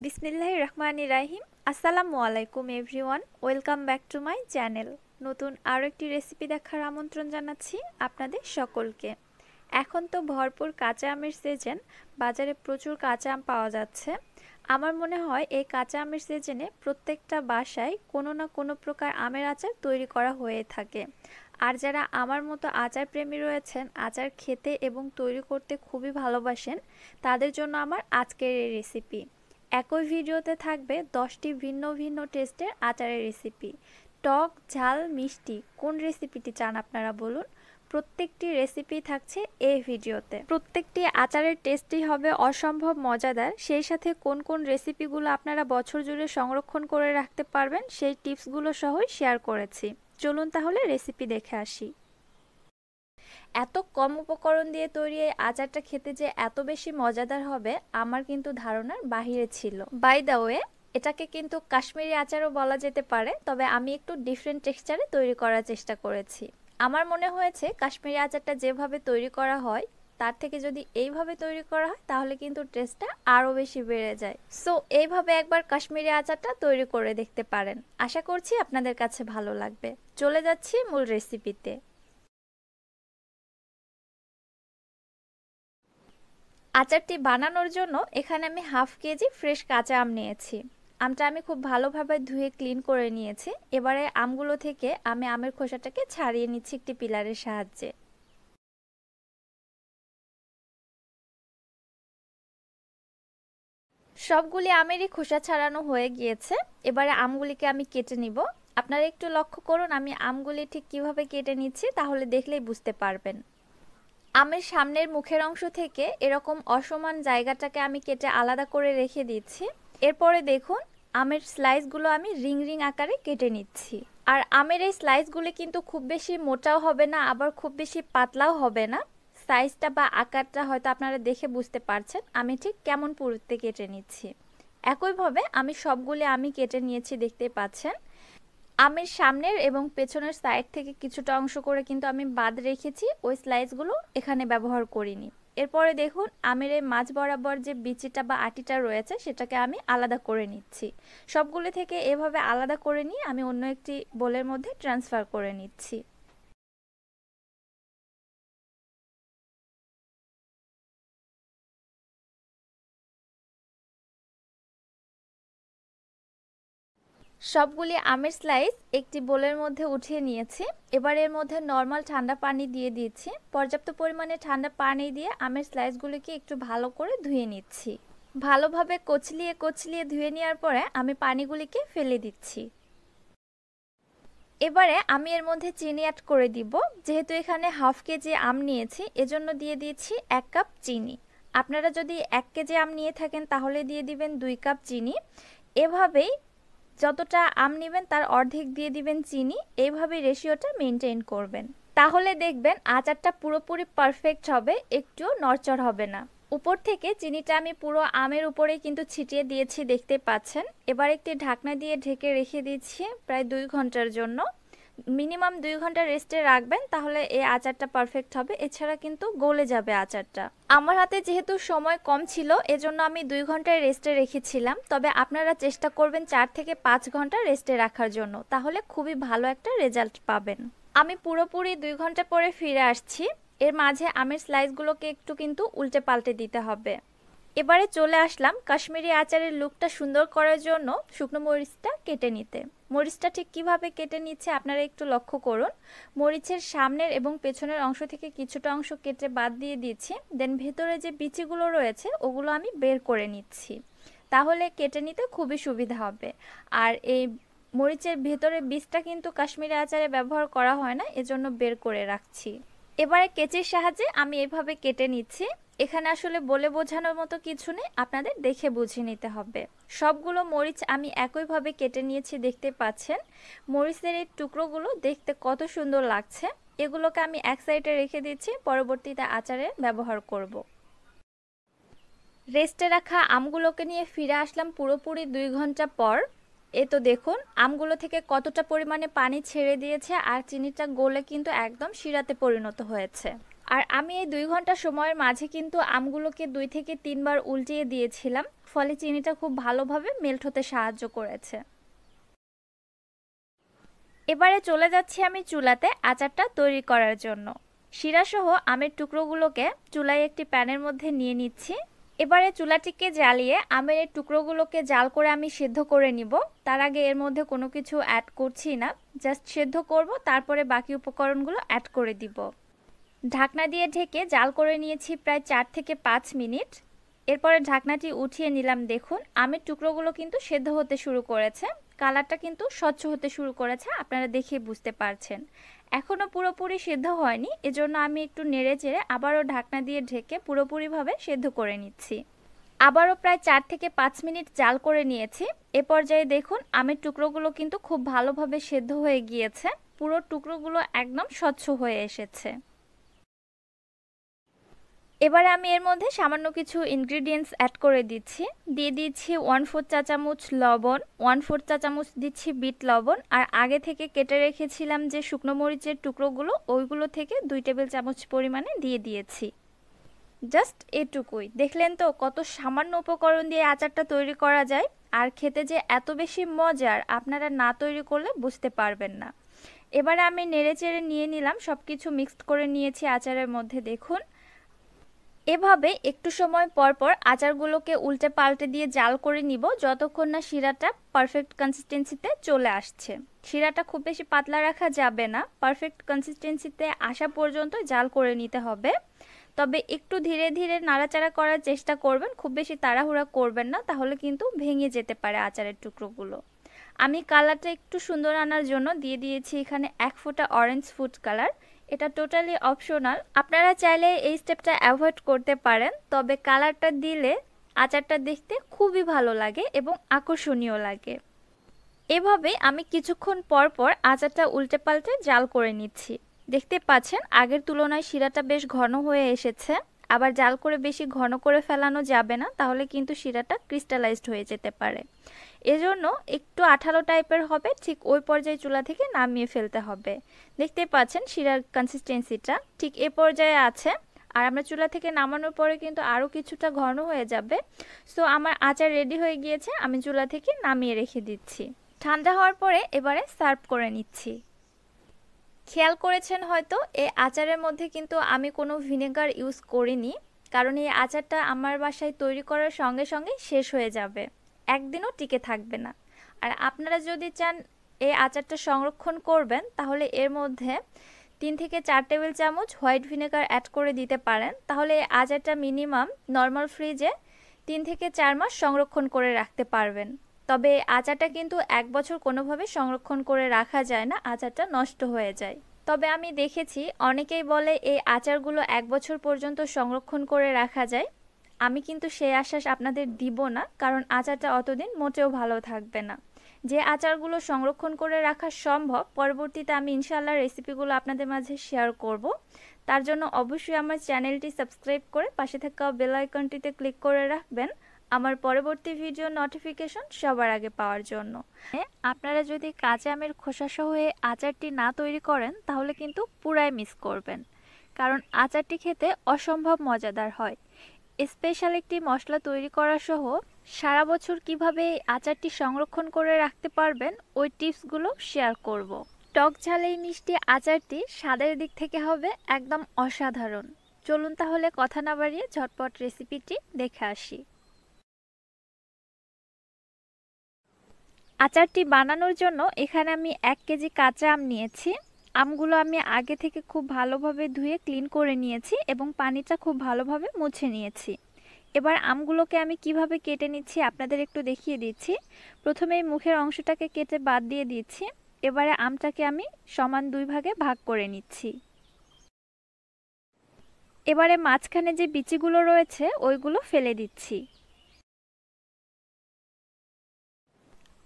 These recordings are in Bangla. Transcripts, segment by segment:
বিসমিল্লাহির রহমানির রাহিম। আসসালামু আলাইকুম everyone, welcome back to my channel. নতুন আরও একটি রেসিপি দেখার আমন্ত্রণ জানাচ্ছি আপনাদের সকলকে। এখন তো ভরপুর কাঁচা আমের সিজন, বাজারে প্রচুর কাঁচা আম পাওয়া যাচ্ছে। আমার মনে হয় এই কাঁচা আমের সিজনে প্রত্যেকটা বাসায় কোনো না কোনো প্রকার আমের আচার তৈরি করা হয়ে থাকে। আর যারা আমার মতো আচার প্রেমী রয়েছেন, আচার খেতে এবং তৈরি করতে খুবই ভালোবাসেন, তাদের জন্য আমার আজকের এই রেসিপি। একই ভিডিওতে থাকবে 10টি ভিন্ন ভিন্ন টেস্টের আচারের রেসিপি। টক, ঝাল, মিষ্টি কোন রেসিপিটি চান আপনারা বলুন। প্রত্যেকটি রেসিপি থাকছে এই ভিডিওতে। প্রত্যেকটি আচারের টেস্টই হবে অসম্ভব মজাদার। সেই সাথে কোন কোন রেসিপিগুলো আপনারা বছর জুড়ে সংরক্ষণ করে রাখতে পারবেন সেই টিপসগুলো সহই শেয়ার করেছি। চলুন তাহলে রেসিপি দেখে আসি। এত কম উপকরণ দিয়ে তৈরি এই আচারটা খেতে যে এত বেশি মজাদার হবে আমার কিন্তু ধারণার বাহিরে ছিল। বাই দ্য ওয়ে, এটাকে কিন্তু কাশ্মীরি আচারও বলা যেতে পারে, তবে আমি একটু ডিফারেন্ট টেক্সচারে তৈরি করার চেষ্টা করেছি। আমার মনে হয়েছে কাশ্মীরি আচারটা যেভাবে তৈরি করা হয় তার থেকে যদি এইভাবে তৈরি করা হয় তাহলে কিন্তু টেস্টটা আরও বেশি বেড়ে যায়। সো এইভাবে একবার কাশ্মীরি আচারটা তৈরি করে দেখতে পারেন। আশা করছি আপনাদের কাছে ভালো লাগবে। চলে যাচ্ছি মূল রেসিপিতে। আচারটি বানানোর জন্য এখানে আমি হাফ কেজি ফ্রেশ কাঁচা আম নিয়েছি। আমটা আমি খুব ভালোভাবে ধুয়ে ক্লিন করে নিয়েছি। এবারে আমগুলো থেকে আমি আমের খোসাটাকে ছাড়িয়ে নিচ্ছি একটি পিলারের সাহায্যে। সবগুলি আমেরই খোসা ছাড়ানো হয়ে গিয়েছে। এবারে আমগুলিকে আমি কেটে নিব। আপনারা একটু লক্ষ্য করুন আমি আমগুলি ঠিক কিভাবে কেটে নিচ্ছি, তাহলে দেখলেই বুঝতে পারবেন। আমের সামনের মুখের অংশ থেকে এরকম অসমান জায়গাটাকে আমি কেটে আলাদা করে রেখে দিচ্ছি। এরপরে দেখুন আমের স্লাইসগুলো আমি রিং রিং আকারে কেটে নিচ্ছি। আর আমের এই স্লাইসগুলি কিন্তু খুব বেশি মোটাও হবে না, আবার খুব বেশি পাতলাও হবে না। সাইজটা বা আকারটা হয়তো আপনারা দেখে বুঝতে পারছেন আমি ঠিক কেমন পুরুত্বে কেটে নিচ্ছি। একইভাবে আমি সবগুলি আমি কেটে নিয়েছি, দেখতেই পাচ্ছেন। আমের সামনের এবং পেছনের সাইড থেকে কিছুটা অংশ করে কিন্তু আমি বাদ রেখেছি, ওই স্লাইসগুলো এখানে ব্যবহার করিনি। এরপরে দেখুন আমের এই মাঝ বরাবর যে বিচিটা বা আটিটা রয়েছে সেটাকে আমি আলাদা করে নিচ্ছি। সবগুলো থেকে এভাবে আলাদা করে নিয়ে আমি অন্য একটি বোলের মধ্যে ট্রান্সফার করে নিচ্ছি। সবগুলি আমের স্লাইস একটি বোলের মধ্যে উঠিয়ে নিয়েছি। এবার এর মধ্যে নর্মাল ঠান্ডা পানি দিয়ে দিচ্ছি। পর্যাপ্ত পরিমাণে ঠান্ডা পানি দিয়ে আমের স্লাইসগুলিকে একটু ভালো করে ধুয়ে নিচ্ছি। ভালোভাবে কচলিয়ে কচলিয়ে ধুয়ে নেওয়ার পরে আমি পানিগুলিকে ফেলে দিচ্ছি। এবারে আমি এর মধ্যে চিনি অ্যাড করে দিব। যেহেতু এখানে হাফ কেজি আম নিয়েছি এজন্য দিয়ে দিয়েছি 1 কাপ চিনি। আপনারা যদি 1 কেজি আম নিয়ে থাকেন তাহলে দিয়ে দিবেন 2 কাপ চিনি। এভাবেই যতটা আম নেবেন তার অর্ধেক দিয়ে দিবেন চিনি। এইভাবেই রেশিওটা মেনটেন করবেন, তাহলে দেখবেন আচারটা পুরোপুরি পারফেক্ট হবে, একটুও নড়চড় হবে না। উপর থেকে চিনিটা আমি পুরো আমের উপরেই কিন্তু ছিটিয়ে দিয়েছি, দেখতে পাচ্ছেন। এবার একটি ঢাকনা দিয়ে ঢেকে রেখে দিচ্ছি প্রায় 2 ঘন্টার জন্য। মিনিমাম 2 ঘন্টা রেস্টে রাখবেন, তাহলে এই আচারটা পারফেক্ট হবে, এছাড়া কিন্তু গলে যাবে আচারটা। আমার হাতে যেহেতু সময় কম ছিল এজন্য আমি 2 ঘন্টায় রেস্টে রেখেছিলাম, তবে আপনারা চেষ্টা করবেন 4 থেকে 5 ঘন্টা রেস্টে রাখার জন্য, তাহলে খুবই ভালো একটা রেজাল্ট পাবেন। আমি পুরোপুরি 2 ঘন্টা পরে ফিরে আসছি। এর মাঝে আমের স্লাইসগুলোকে একটু কিন্তু উল্টে পাল্টে দিতে হবে। এবারে চলে আসলাম কাশ্মীরি আচারের লুকটা সুন্দর করার জন্য শুকনো মরিচটা কেটে নিতে। মরিচটা ঠিক কিভাবে কেটে নিচ্ছে আপনারা একটু লক্ষ্য করুন। মরিচের সামনের এবং পেছনের অংশ থেকে কিছুটা অংশ কেটে বাদ দিয়ে দিচ্ছি। দেন ভেতরে যে বিচিগুলো রয়েছে ওগুলো আমি বের করে নিচ্ছি, তাহলে কেটে নিতে খুবই সুবিধা হবে। আর এই মরিচের ভেতরে বীজটা কিন্তু কাশ্মীরি আচারে ব্যবহার করা হয় না, এজন্য বের করে রাখছি। এবারে কেচির সাহায্যে আমি এভাবে কেটে নিচ্ছি। এখানে আসলে বলে বোঝানোর মতো কিছু নেই, আপনাদের দেখে বুঝে নিতে হবে। সবগুলো মরিচ আমি একইভাবে কেটে নিয়েছি, দেখতে পাচ্ছেন। মরিচের এই টুকরোগুলো দেখতে কত সুন্দর লাগছে। এগুলোকে আমি এক সাইডে রেখে দিচ্ছি, পরবর্তীতে আচারে ব্যবহার করব। রেস্টে রাখা আমগুলোকে নিয়ে ফিরে আসলাম পুরোপুরি 2 ঘন্টা পর। এ তো দেখুন আমগুলো থেকে কতটা পরিমাণে পানি ছেড়ে দিয়েছে আর চিনিটা গলে কিন্তু একদম শিরাতে পরিণত হয়েছে। আর আমি এই 2 ঘন্টা সময়ের মাঝে কিন্তু আমগুলোকে 2 থেকে 3 বার উল্টিয়ে দিয়েছিলাম, ফলে চিনিটা খুব ভালোভাবে মেল্ট হতে সাহায্য করেছে। এবারে চলে যাচ্ছি আমি চুলাতে আচারটা তৈরি করার জন্য। শিরাসহ আমের টুকরোগুলোকে চুলায় একটি প্যানের মধ্যে নিয়ে নিচ্ছি। এবারে চুলাটিকে জ্বালিয়ে আমের এই টুকরোগুলোকে জাল করে আমি সেদ্ধ করে নিব। তার আগে এর মধ্যে কোনো কিছু অ্যাড করছি না, জাস্ট সেদ্ধ করব, তারপরে বাকি উপকরণগুলো অ্যাড করে দিব। ঢাকনা দিয়ে ঢেকে জাল করে নিয়েছি প্রায় 4 থেকে 5 মিনিট। এরপরে ঢাকনাটি উঠিয়ে নিলাম। দেখুন আমের টুকরোগুলো কিন্তু সেদ্ধ হতে শুরু করেছে, কালারটা কিন্তু স্বচ্ছ হতে শুরু করেছে, আপনারা দেখে বুঝতে পারছেন। এখনও পুরোপুরি সেদ্ধ হয়নি, এজন্য আমি একটু নেড়ে চেড়ে আবারও ঢাকনা দিয়ে ঢেকে পুরোপুরিভাবে সেদ্ধ করে নিচ্ছি। আবারও প্রায় 4 থেকে 5 মিনিট জাল করে নিয়েছি। এ পর্যায়ে দেখুন আমের টুকরোগুলো কিন্তু খুব ভালোভাবে সেদ্ধ হয়ে গিয়েছে, পুরো টুকরোগুলো একদম স্বচ্ছ হয়ে এসেছে। এবারে আমি এর মধ্যে সামান্য কিছু ইনগ্রিডিয়েন্টস অ্যাড করে দিচ্ছি। দিয়ে দিচ্ছি 1/4 চা চামচ লবণ, 1/4 চা চামচ দিচ্ছি বিট লবণ, আর আগে থেকে কেটে রেখেছিলাম যে শুকনো মরিচের টুকরোগুলো, ওইগুলো থেকে 2 টেবিল চামচ পরিমাণে দিয়ে দিয়েছি। জাস্ট এটুকুই। দেখলেন তো কত সামান্য উপকরণ দিয়ে আচারটা তৈরি করা যায়, আর খেতে যে এত বেশি মজার আপনারা না তৈরি করলে বুঝতে পারবেন না। এবারে আমি নেড়েচেড়ে নিয়ে নিলাম, সব কিছু মিক্সড করে নিয়েছি আচারের মধ্যে। দেখুন এভাবে একটু সময় পর পর আচারগুলোকে উল্টে পাল্টে দিয়ে জাল করে নিব, যতক্ষণ না শিরাটা পারফেক্ট কনসিস্টেন্সিতে চলে আসছে। শিরাটা খুব বেশি পাতলা রাখা যাবে না, পারফেক্ট কনসিস্টেন্সিতে আসা পর্যন্ত জাল করে নিতে হবে। তবে একটু ধীরে ধীরে নাড়াচাড়া করার চেষ্টা করবেন, খুব বেশি তাড়াহুড়া করবেন না, তাহলে কিন্তু ভেঙে যেতে পারে আচারের টুকরোগুলো। আমি কালারটা একটু সুন্দর আনার জন্য দিয়ে দিয়েছি এখানে 1 ফোঁটা অরেঞ্জ ফুড কালার। এটা টোটালি অপশনাল, আপনারা চাইলে এই স্টেপটা অ্যাভয়েড করতে পারেন, তবে কালারটা দিলে আচারটা দেখতে খুবই ভালো লাগে এবং আকর্ষণীয় লাগে। এভাবে আমি কিছুক্ষণ পর পর আচারটা উল্টে পাল্টে জাল করে নিচ্ছি। দেখতে পাচ্ছেন আগের তুলনায় শিরাটা বেশ ঘন হয়ে এসেছে। আবার জাল করে বেশি ঘন করে ফেলানো যাবে না, তাহলে কিন্তু শিরাটা ক্রিস্টালাইজড হয়ে যেতে পারে। এজন্য একটু আঠালো টাইপের হবে, ঠিক ওই পর্যায়ে চুলা থেকে নামিয়ে ফেলতে হবে। দেখতে পাচ্ছেন শিরার কনসিস্টেন্সিটা ঠিক এ পর্যায়ে আছে। আর আমরা চুলা থেকে নামানোর পরে কিন্তু আরও কিছুটা ঘন হয়ে যাবে। সো আমার আচার রেডি হয়ে গিয়েছে, আমি চুলা থেকে নামিয়ে রেখে দিচ্ছি। ঠান্ডা হওয়ার পরে এবারে সার্ভ করে নিচ্ছি। খেয়াল করেছেন হয়তো এই আচারের মধ্যে কিন্তু আমি কোনো ভিনেগার ইউজ করিনি, কারণ এই আচারটা আমার বাসায় তৈরি করার সঙ্গে সঙ্গে শেষ হয়ে যাবে, একদিনও টিকে থাকবে না। আর আপনারা যদি চান এই আচারটা সংরক্ষণ করবেন, তাহলে এর মধ্যে 3 থেকে 4 টেবিল চামচ হোয়াইট ভিনেগার অ্যাড করে দিতে পারেন, তাহলে এই আচারটা মিনিমাম নর্মাল ফ্রিজে 3 থেকে 4 মাস সংরক্ষণ করে রাখতে পারবেন। তবে আচারটা কিন্তু 1 বছর কোনোভাবে সংরক্ষণ করে রাখা যায় না, আচারটা নষ্ট হয়ে যায়। তবে আমি দেখেছি অনেকেই বলে এই আচারগুলো 1 বছর পর্যন্ত সংরক্ষণ করে রাখা যায়। আমি কিন্তু সেই আশ্বাস আপনাদের দিব না, কারণ আচারটা অতদিন মোটেও ভালো থাকবে না। যে আচারগুলো সংরক্ষণ করে রাখা সম্ভব, পরবর্তীতে আমি ইনশাআল্লাহ রেসিপিগুলো আপনাদের মাঝে শেয়ার করব। তার জন্য অবশ্যই আমার চ্যানেলটি সাবস্ক্রাইব করে পাশে থাকা বেল আইকনটিতে ক্লিক করে রাখবেন আমার পরবর্তী ভিডিও নোটিফিকেশন সবার আগে পাওয়ার জন্য। আপনারা যদি কাঁচা আমের খোসাসহ এই আচারটি না তৈরি করেন, তাহলে কিন্তু পুরাই মিস করবেন, কারণ আচারটি খেতে অসম্ভব মজাদার হয়। স্পেশাল একটি মশলা তৈরি করা সহ সারা বছর কিভাবে এই আচারটি সংরক্ষণ করে রাখতে পারবেন, ওই টিপসগুলো শেয়ার করব। টক ঝাল এই মিষ্টি আচারটি স্বাদের দিক থেকে হবে একদম অসাধারণ। চলুন তাহলে কথা না বাড়িয়ে ঝটপট রেসিপিটি দেখে আসি। আচারটি বানানোর জন্য এখানে আমি 1 কেজি কাঁচা আম নিয়েছি। আমগুলো আমি আগে থেকে খুব ভালোভাবে ধুয়ে ক্লিন করে নিয়েছি এবং পানিটা খুব ভালোভাবে মুছে নিয়েছি। এবার আমগুলোকে আমি কিভাবে কেটে নিচ্ছি আপনাদের একটু দেখিয়ে দিচ্ছি। প্রথমে এই মুখের অংশটাকে কেটে বাদ দিয়ে দিচ্ছি। এবারে আমটাকে আমি সমান 2 ভাগে ভাগ করে নিচ্ছি। এবারে মাঝখানে যে বিচিগুলো রয়েছে ওইগুলো ফেলে দিচ্ছি।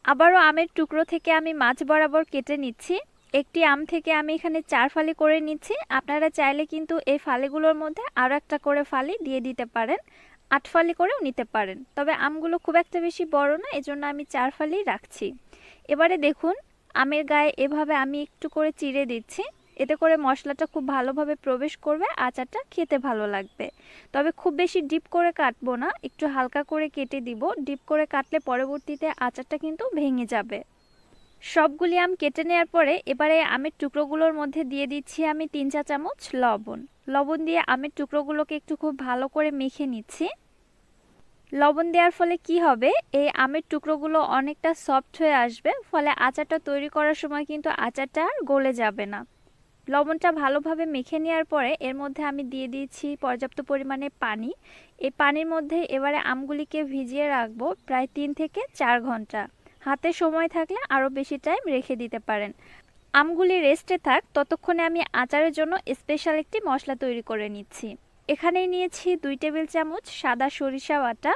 আবারও আমের টুকরো থেকে আমি মাছ বরাবর কেটে নিচ্ছি। একটি আম থেকে আমি এখানে 4 ফালি করে নিচ্ছি। আপনারা চাইলে কিন্তু এই ফালিগুলোর মধ্যে আরও একটা করে ফালি দিয়ে দিতে পারেন, 8 ফালি করেও নিতে পারেন। তবে আমগুলো খুব একটা বেশি বড় না, এজন্য আমি 4 ফালি রাখছি। এবারে দেখুন আমের গায়ে এভাবে আমি একটু করে চিড়ে দিচ্ছি। এতে করে মশলাটা খুব ভালোভাবে প্রবেশ করবে, আচারটা খেতে ভালো লাগবে। তবে খুব বেশি ডিপ করে কাটবো না, একটু হালকা করে কেটে দিব। ডিপ করে কাটলে পরবর্তীতে আচারটা কিন্তু ভেঙে যাবে। সবগুলি আম কেটে নেওয়ার পরে এবারে আমের টুকরোগুলোর মধ্যে দিয়ে দিচ্ছি আমি 3 চা চামচ লবণ। লবণ দিয়ে আমের টুকরোগুলোকে একটু খুব ভালো করে মেখে নিচ্ছি। লবণ দেওয়ার ফলে কি হবে, এই আমের টুকরোগুলো অনেকটা সফট হয়ে আসবে, ফলে আচারটা তৈরি করার সময় কিন্তু আচারটা আর গলে যাবে না। লবণটা ভালোভাবে মেখে নেওয়ার পরে এর মধ্যে আমি দিয়ে দিয়েছি পর্যাপ্ত পরিমাণে পানি। এই পানির মধ্যে এবারে আমগুলিকে ভিজিয়ে রাখবো প্রায় 3 থেকে 4 ঘন্টা। হাতে সময় থাকলে আরও বেশি টাইম রেখে দিতে পারেন। আমগুলি রেস্টে থাক, ততক্ষণে আমি আচারের জন্য স্পেশাল একটি মশলা তৈরি করে নিচ্ছি। এখানেই নিয়েছি 2 টেবিল চামচ সাদা সরিষা বাটা।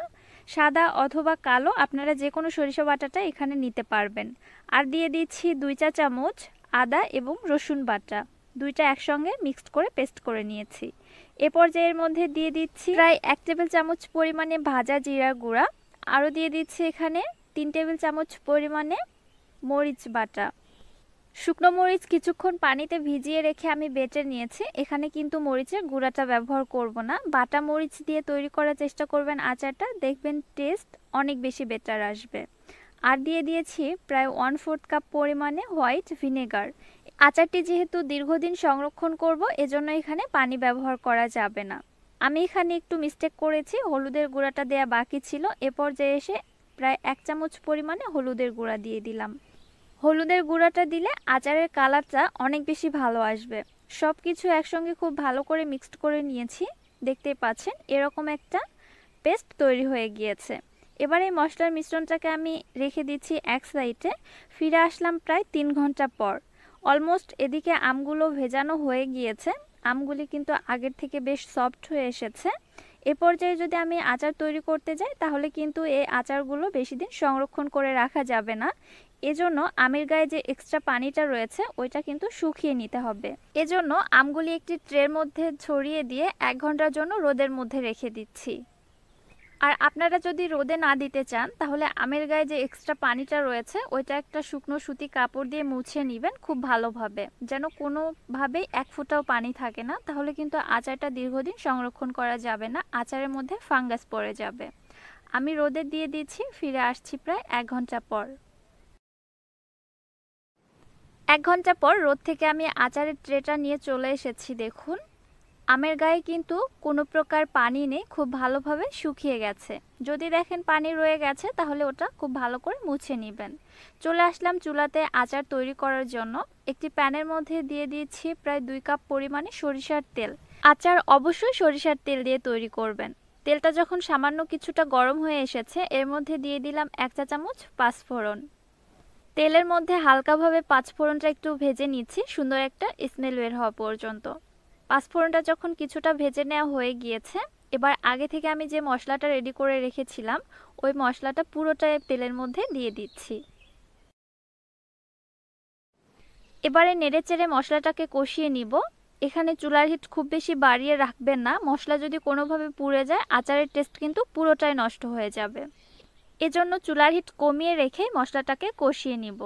সাদা অথবা কালো, আপনারা যে কোনো সরিষা বাটাটা এখানে নিতে পারবেন। আর দিয়ে দিচ্ছি 2 চা চামচ আদা এবং রসুন বাটা। দুইটা একসঙ্গে মিক্সড করে পেস্ট করে নিয়েছি। এ পর্যায়ের মধ্যে দিয়ে দিচ্ছি প্রায় 1 টেবিল চামচ পরিমাণে ভাজা জিরার গুঁড়া। আরও দিয়ে দিচ্ছি এখানে 3 টেবিল চামচ পরিমাণে মরিচ বাটা। শুকনো মরিচ কিছুক্ষণ পানিতে ভিজিয়ে রেখে আমি বেটে নিয়েছি। এখানে কিন্তু মরিচের গুঁড়াটা ব্যবহার করব না, বাটা মরিচ দিয়ে তৈরি করার চেষ্টা করবেন আচারটা, দেখবেন টেস্ট অনেক বেশি বেটার আসবে। আর দিয়ে দিয়েছি প্রায় 1/4 কাপ পরিমাণে হোয়াইট ভিনেগার। আচারটি যেহেতু দীর্ঘদিন সংরক্ষণ করব, এজন্য এখানে পানি ব্যবহার করা যাবে না। আমি এখানে একটু মিস্টেক করেছি, হলুদের গুঁড়াটা দেয়া বাকি ছিল। এ পর্যায়ে এসে প্রায় 1 চামচ পরিমাণে হলুদের গুঁড়া দিয়ে দিলাম। হলুদের গুঁড়াটা দিলে আচারের কালারটা অনেক বেশি ভালো আসবে। সব কিছু একসঙ্গে খুব ভালো করে মিক্সড করে নিয়েছি, দেখতেই পাচ্ছেন এরকম একটা পেস্ট তৈরি হয়ে গিয়েছে। এবার এই মশলার মিশ্রণটাকে আমি রেখে দিচ্ছি এক সাইডে। ফিরে আসলাম প্রায় 3 ঘন্টা পর। অলমোস্ট এদিকে আমগুলো ভেজানো হয়ে গিয়েছে, আমগুলি কিন্তু আগের থেকে বেশ সফট হয়ে এসেছে। এ পর্যায়ে যদি আমি আচার তৈরি করতে যাই তাহলে কিন্তু এই আচারগুলো বেশি দিন সংরক্ষণ করে রাখা যাবে না। এজন্য আমের গায়ে যে এক্সট্রা পানিটা রয়েছে ওইটা কিন্তু শুকিয়ে নিতে হবে। এজন্য আমগুলি একটি ট্রের মধ্যে ছড়িয়ে দিয়ে 1 ঘন্টার জন্য রোদের মধ্যে রেখে দিচ্ছি। আর আপনারা যদি রোদে না দিতে চান তাহলে আমের গায়ে যে এক্সট্রা পানিটা রয়েছে ওইটা একটা শুকনো সুতি কাপড় দিয়ে মুছে নেবেন খুব ভালোভাবে, যেন কোনোভাবেই 1 ফোঁটাও পানি থাকে না, তাহলে কিন্তু আচারটা দীর্ঘদিন সংরক্ষণ করা যাবে না, আচারের মধ্যে ফাঙ্গাস পড়ে যাবে। আমি রোদে দিয়ে দিচ্ছি, ফিরে আসছি প্রায় 1 ঘন্টা পর। 1 ঘন্টা পর রোদ থেকে আমি আচারের ট্রেটা নিয়ে চলে এসেছি। দেখুন আমের গায়ে কিন্তু কোনো প্রকার পানি নেই, খুব ভালোভাবে শুকিয়ে গেছে। যদি দেখেন পানি রয়ে গেছে তাহলে ওটা খুব ভালো করে মুছে নেবেন। চলে আসলাম চুলাতে আচার তৈরি করার জন্য। একটি প্যানের মধ্যে দিয়ে দিয়েছি প্রায় 2 কাপ পরিমাণে সরিষার তেল। আচার অবশ্যই সরিষার তেল দিয়ে তৈরি করবেন। তেলটা যখন সামান্য কিছুটা গরম হয়ে এসেছে এর মধ্যে দিয়ে দিলাম 1 চা চামচ পাঁচফোড়ন। তেলের মধ্যে হালকাভাবে পাঁচফোড়নটা একটু ভেজে নিচ্ছি, সুন্দর একটা স্মেল বের হওয়া পর্যন্ত। পাঁচফোড়নটা যখন কিছুটা ভেজে নেওয়া হয়ে গিয়েছে, এবার আগে থেকে আমি যে মশলাটা রেডি করে রেখেছিলাম ওই মশলাটা পুরোটা তেলের মধ্যে দিয়ে দিচ্ছি। এবারে নেড়েচেড়ে মশলাটাকে কষিয়ে নিব। এখানে চুলার হিট খুব বেশি বাড়িয়ে রাখবেন না, মশলা যদি কোনোভাবে পুড়ে যায় আচারের টেস্ট কিন্তু পুরোটাই নষ্ট হয়ে যাবে। এজন্য চুলার হিট কমিয়ে রেখে মশলাটাকে কষিয়ে নিব।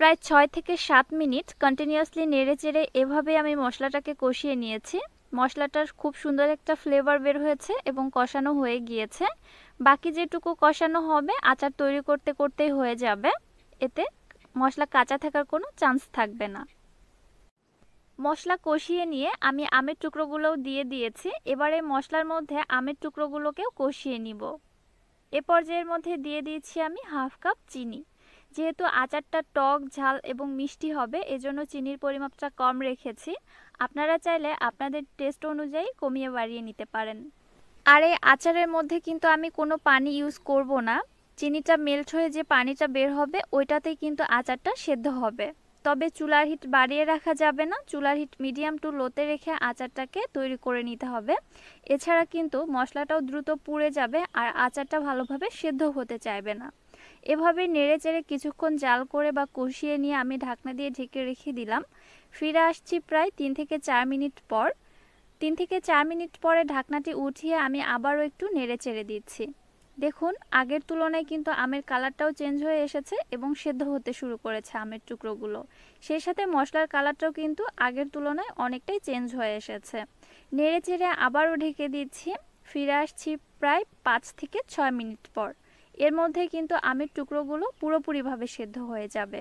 প্রায় 6 থেকে 7 মিনিট কন্টিনিউয়াসলি নেড়েচেড়ে এভাবে আমি মশলাটাকে কষিয়ে নিয়েছি। মশলাটার খুব সুন্দর একটা ফ্লেভার বের হয়েছে এবং কষানো হয়ে গিয়েছে। বাকি যেটুকু কষানো হবে আচার তৈরি করতে করতেই হয়ে যাবে, এতে মশলা কাঁচা থাকার কোনো চান্স থাকবে না। মশলা কষিয়ে নিয়ে আমি আমের টুকরোগুলোও দিয়ে দিয়েছি। এবারে মশলার মধ্যে আমের টুকরোগুলোকেও কষিয়ে নিব। এ পর্যায়ের মধ্যে দিয়ে দিয়েছি আমি 1/2 কাপ চিনি। যেহেতু আচারটা টক ঝাল এবং মিষ্টি হবে এজন্য চিনির পরিমাপটা কম রেখেছি। আপনারা চাইলে আপনাদের টেস্ট অনুযায়ী কমিয়ে বাড়িয়ে নিতে পারেন। আর এই আচারের মধ্যে কিন্তু আমি কোনো পানি ইউজ করব না, চিনিটা মেল্ট হয়ে যে পানিটা বের হবে ওইটাতেই কিন্তু আচারটা সেদ্ধ হবে। তবে চুলার হিট বাড়িয়ে রাখা যাবে না, চুলার হিট মিডিয়াম টু লোতে রেখে আচারটাকে তৈরি করে নিতে হবে। এছাড়া কিন্তু মশলাটাও দ্রুত পুড়ে যাবে আর আচারটা ভালোভাবে সেদ্ধ হতে চাইবে না। এভাবে নেড়েচেড়ে কিছুক্ষণ জাল করে বা কষিয়ে নিয়ে আমি ঢাকনা দিয়ে ঢেকে রেখে দিলাম। ফিরে আসছি প্রায় 3 থেকে 4 মিনিট পর। 3 থেকে 4 মিনিট পরে ঢাকনাটি উঠিয়ে আমি আবারও একটু নেড়েচেড়ে দিচ্ছি। দেখুন আগের তুলনায় কিন্তু আমের কালারটাও চেঞ্জ হয়ে এসেছে এবং সেদ্ধ হতে শুরু করেছে আমের টুকরোগুলো। সেই সাথে মশলার কালারটাও কিন্তু আগের তুলনায় অনেকটাই চেঞ্জ হয়ে এসেছে। নেড়ে চেড়ে আবারও ঢেকে দিচ্ছি। ফিরে আসছি প্রায় 5 থেকে 6 মিনিট পর। এর মধ্যে কিন্তু আমের টুকরোগুলো পুরোপুরিভাবে সেদ্ধ হয়ে যাবে।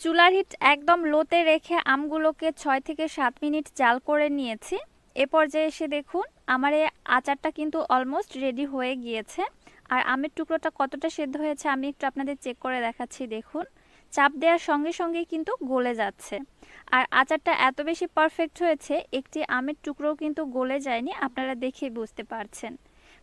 চুলার হিট একদম লোতে রেখে আমগুলোকে 6 থেকে 7 মিনিট জাল করে নিয়েছি। এ পর্যায়ে এসে দেখুন আমার এই আচারটা কিন্তু অলমোস্ট রেডি হয়ে গিয়েছে। আর আমের টুকরোটা কতটা সেদ্ধ হয়েছে আমি একটু আপনাদের চেক করে দেখাচ্ছি। দেখুন চাপ দেওয়ার সঙ্গে সঙ্গেই কিন্তু গলে যাচ্ছে। আর আচারটা এত বেশি পারফেক্ট হয়েছে একটি আমের টুকরোও কিন্তু গলে যায়নি, আপনারা দেখেই বুঝতে পারছেন।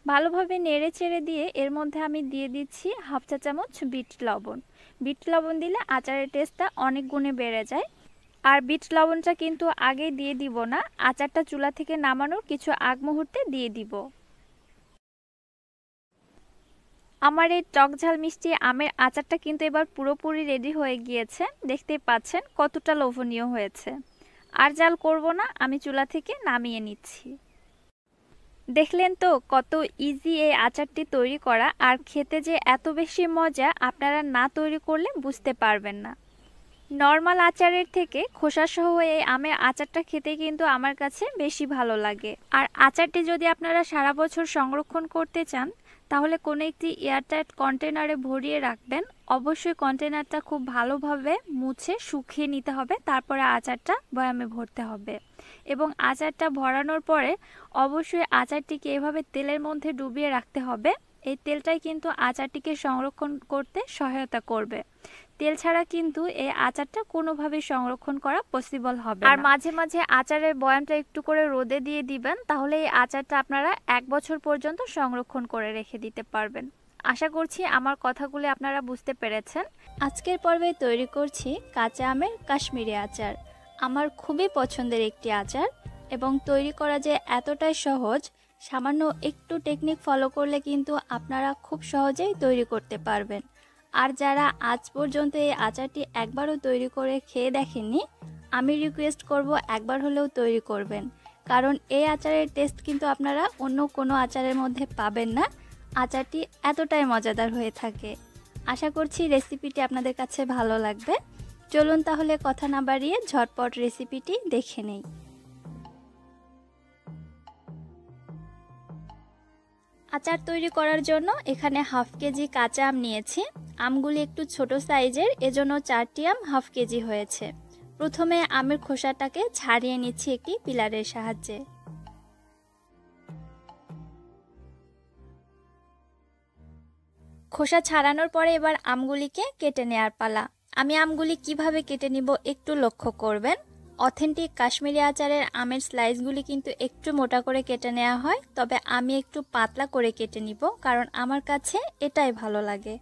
ভালোভাবে নেড়ে চেড়ে দিয়ে এর মধ্যে আমি দিয়ে দিচ্ছি হাফ চা চামচ বিট লবণ। বিট লবণ দিলে আচারের টেস্টটা অনেক গুণে বেড়ে যায়। আর বিট লবণটা কিন্তু আগেই দিয়ে দিব না, আচারটা চুলা থেকে নামানোর কিছু আগ মুহূর্তে দিয়ে দিব। আমার এই টক ঝাল মিষ্টি আমের আচারটা কিন্তু এবার পুরোপুরি রেডি হয়ে গিয়েছে। দেখতেই পাচ্ছেন কতটা লোভনীয় হয়েছে। আর জাল করব না, আমি চুলা থেকে নামিয়ে নিচ্ছি। দেখলেন তো কত ইজি এই আচারটি তৈরি করা, আর খেতে যে এত বেশি মজা আপনারা না তৈরি করলে বুঝতে পারবেন না। নর্মাল আচারের থেকে খোসাসহ এই আমের আচারটা খেতে কিন্তু আমার কাছে বেশি ভালো লাগে। আর আচারটি যদি আপনারা সারা বছর সংরক্ষণ করতে চান তাহলে কোনো একটি এয়ারটাইট কন্টেনারে ভরিয়ে রাখবেন। অবশ্যই কন্টেনারটা খুব ভালোভাবে মুছে শুকিয়ে নিতে হবে, তারপরে আচারটা বয়ামে ভরতে হবে। এবং আচারটা ভরানোর পরে অবশ্যই আচারটিকে এভাবে তেলের মধ্যে ডুবিয়ে রাখতে হবে। এই তেলটাই কিন্তু আচারটিকে সংরক্ষণ করতে সহায়তা করবে। তেল ছাড়া কিন্তু এই আচারটা কোনোভাবেই সংরক্ষণ করা পসিবল হবে না। আর মাঝে মাঝে আচারের বয়ামটা একটু করে রোদে দিয়ে দিবেন, তাহলে এই আচারটা আপনারা 1 বছর পর্যন্ত সংরক্ষণ করে রেখে দিতে পারবেন। আশা করছি আমার কথাগুলি আপনারা বুঝতে পেরেছেন। আজকের পর্বে তৈরি করছি কাঁচা আমের কাশ্মীরি আচার। আমার খুবই পছন্দের একটি আচার এবং তৈরি করা যে এতটাই সহজ, সামান্য একটু টেকনিক ফলো করলে কিন্তু আপনারা খুব সহজেই তৈরি করতে পারবেন। আর যারা আজ পর্যন্ত এই আচারটি একবারও তৈরি করে খেয়ে দেখেননি, আমি রিকোয়েস্ট করব একবার হলেও তৈরি করবেন, কারণ এই আচারের টেস্ট কিন্তু আপনারা অন্য কোনো আচারের মধ্যে পাবেন না। আচারটি এতটাই মজাদার হয়ে থাকে। আশা করছি রেসিপিটি আপনাদের কাছে ভালো লাগবে। চলুন তাহলে কথা না বাড়িয়ে ঝটপট রেসিপিটি দেখে নেই। আচার তৈরি করার জন্য এখানে হাফ কেজি কাঁচা আম নিয়েছি। আমগুলি একটু ছোট সাইজের, এজন্য 4টি আম হাফ কেজি হয়েছে। প্রথমে আমের খোসাটাকে ছাড়িয়ে নিচ্ছি একটি পিলারের সাহায্যে। খোসা ছাড়ানোর পরে এবার আমগুলিকে কেটে নেওয়ার পালা। আমি আমগুলি কিভাবে কেটে নিব একটু লক্ষ্য করবেন। অথেন্টিক কাশ্মীরি আচারের আমের স্লাইসগুলি কিন্তু একটু মোটা করে কেটে নেওয়া হয়, তবে আমি একটু পাতলা করে কেটে নিব, কারণ আমার কাছে এটাই ভালো লাগে।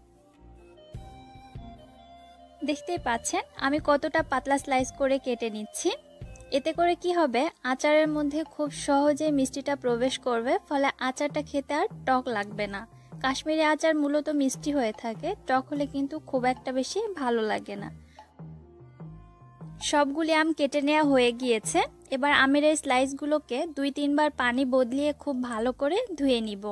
দেখতেই পাচ্ছেন আমি কতটা পাতলা স্লাইস করে কেটে নিচ্ছি। এতে করে কি হবে, আচারের মধ্যে খুব সহজে মিষ্টিটা প্রবেশ করবে, ফলে আচারটা খেতে আর টক লাগবে না। কাশ্মীরি আচার মূলত মিষ্টি হয়ে থাকে, টক হলে কিন্তু খুব একটা বেশি ভালো লাগে না। সবগুলি আম কেটে নেওয়া হয়ে গিয়েছে। এবার আমের এই স্লাইসগুলোকে 2-3 বার পানি বদলিয়ে খুব ভালো করে ধুয়ে নিব।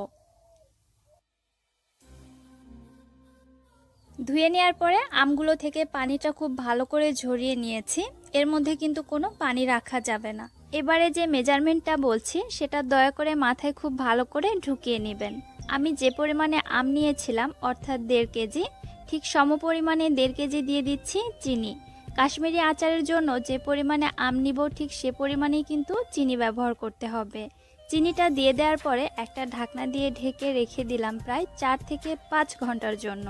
ধুয়ে নেওয়ার পরে আমগুলো থেকে পানিটা খুব ভালো করে ঝরিয়ে নিয়েছি। এর মধ্যে কিন্তু কোনো পানি রাখা যাবে না। এবারে যে মেজারমেন্টটা বলছি সেটা দয়া করে মাথায় খুব ভালো করে ঢুকিয়ে নেবেন। আমি যে পরিমাণে আম নিয়েছিলাম অর্থাৎ 1.5 কেজি, ঠিক সমপরিমাণে 1.5 কেজি দিয়ে দিচ্ছি চিনি। কাশ্মীরি আচারের জন্য যে পরিমাণে আম নিব ঠিক সে পরিমাণেই কিন্তু চিনি ব্যবহার করতে হবে। চিনিটা দিয়ে দেওয়ার পরে একটা ঢাকনা দিয়ে ঢেকে রেখে দিলাম প্রায় 4 থেকে 5 ঘন্টার জন্য।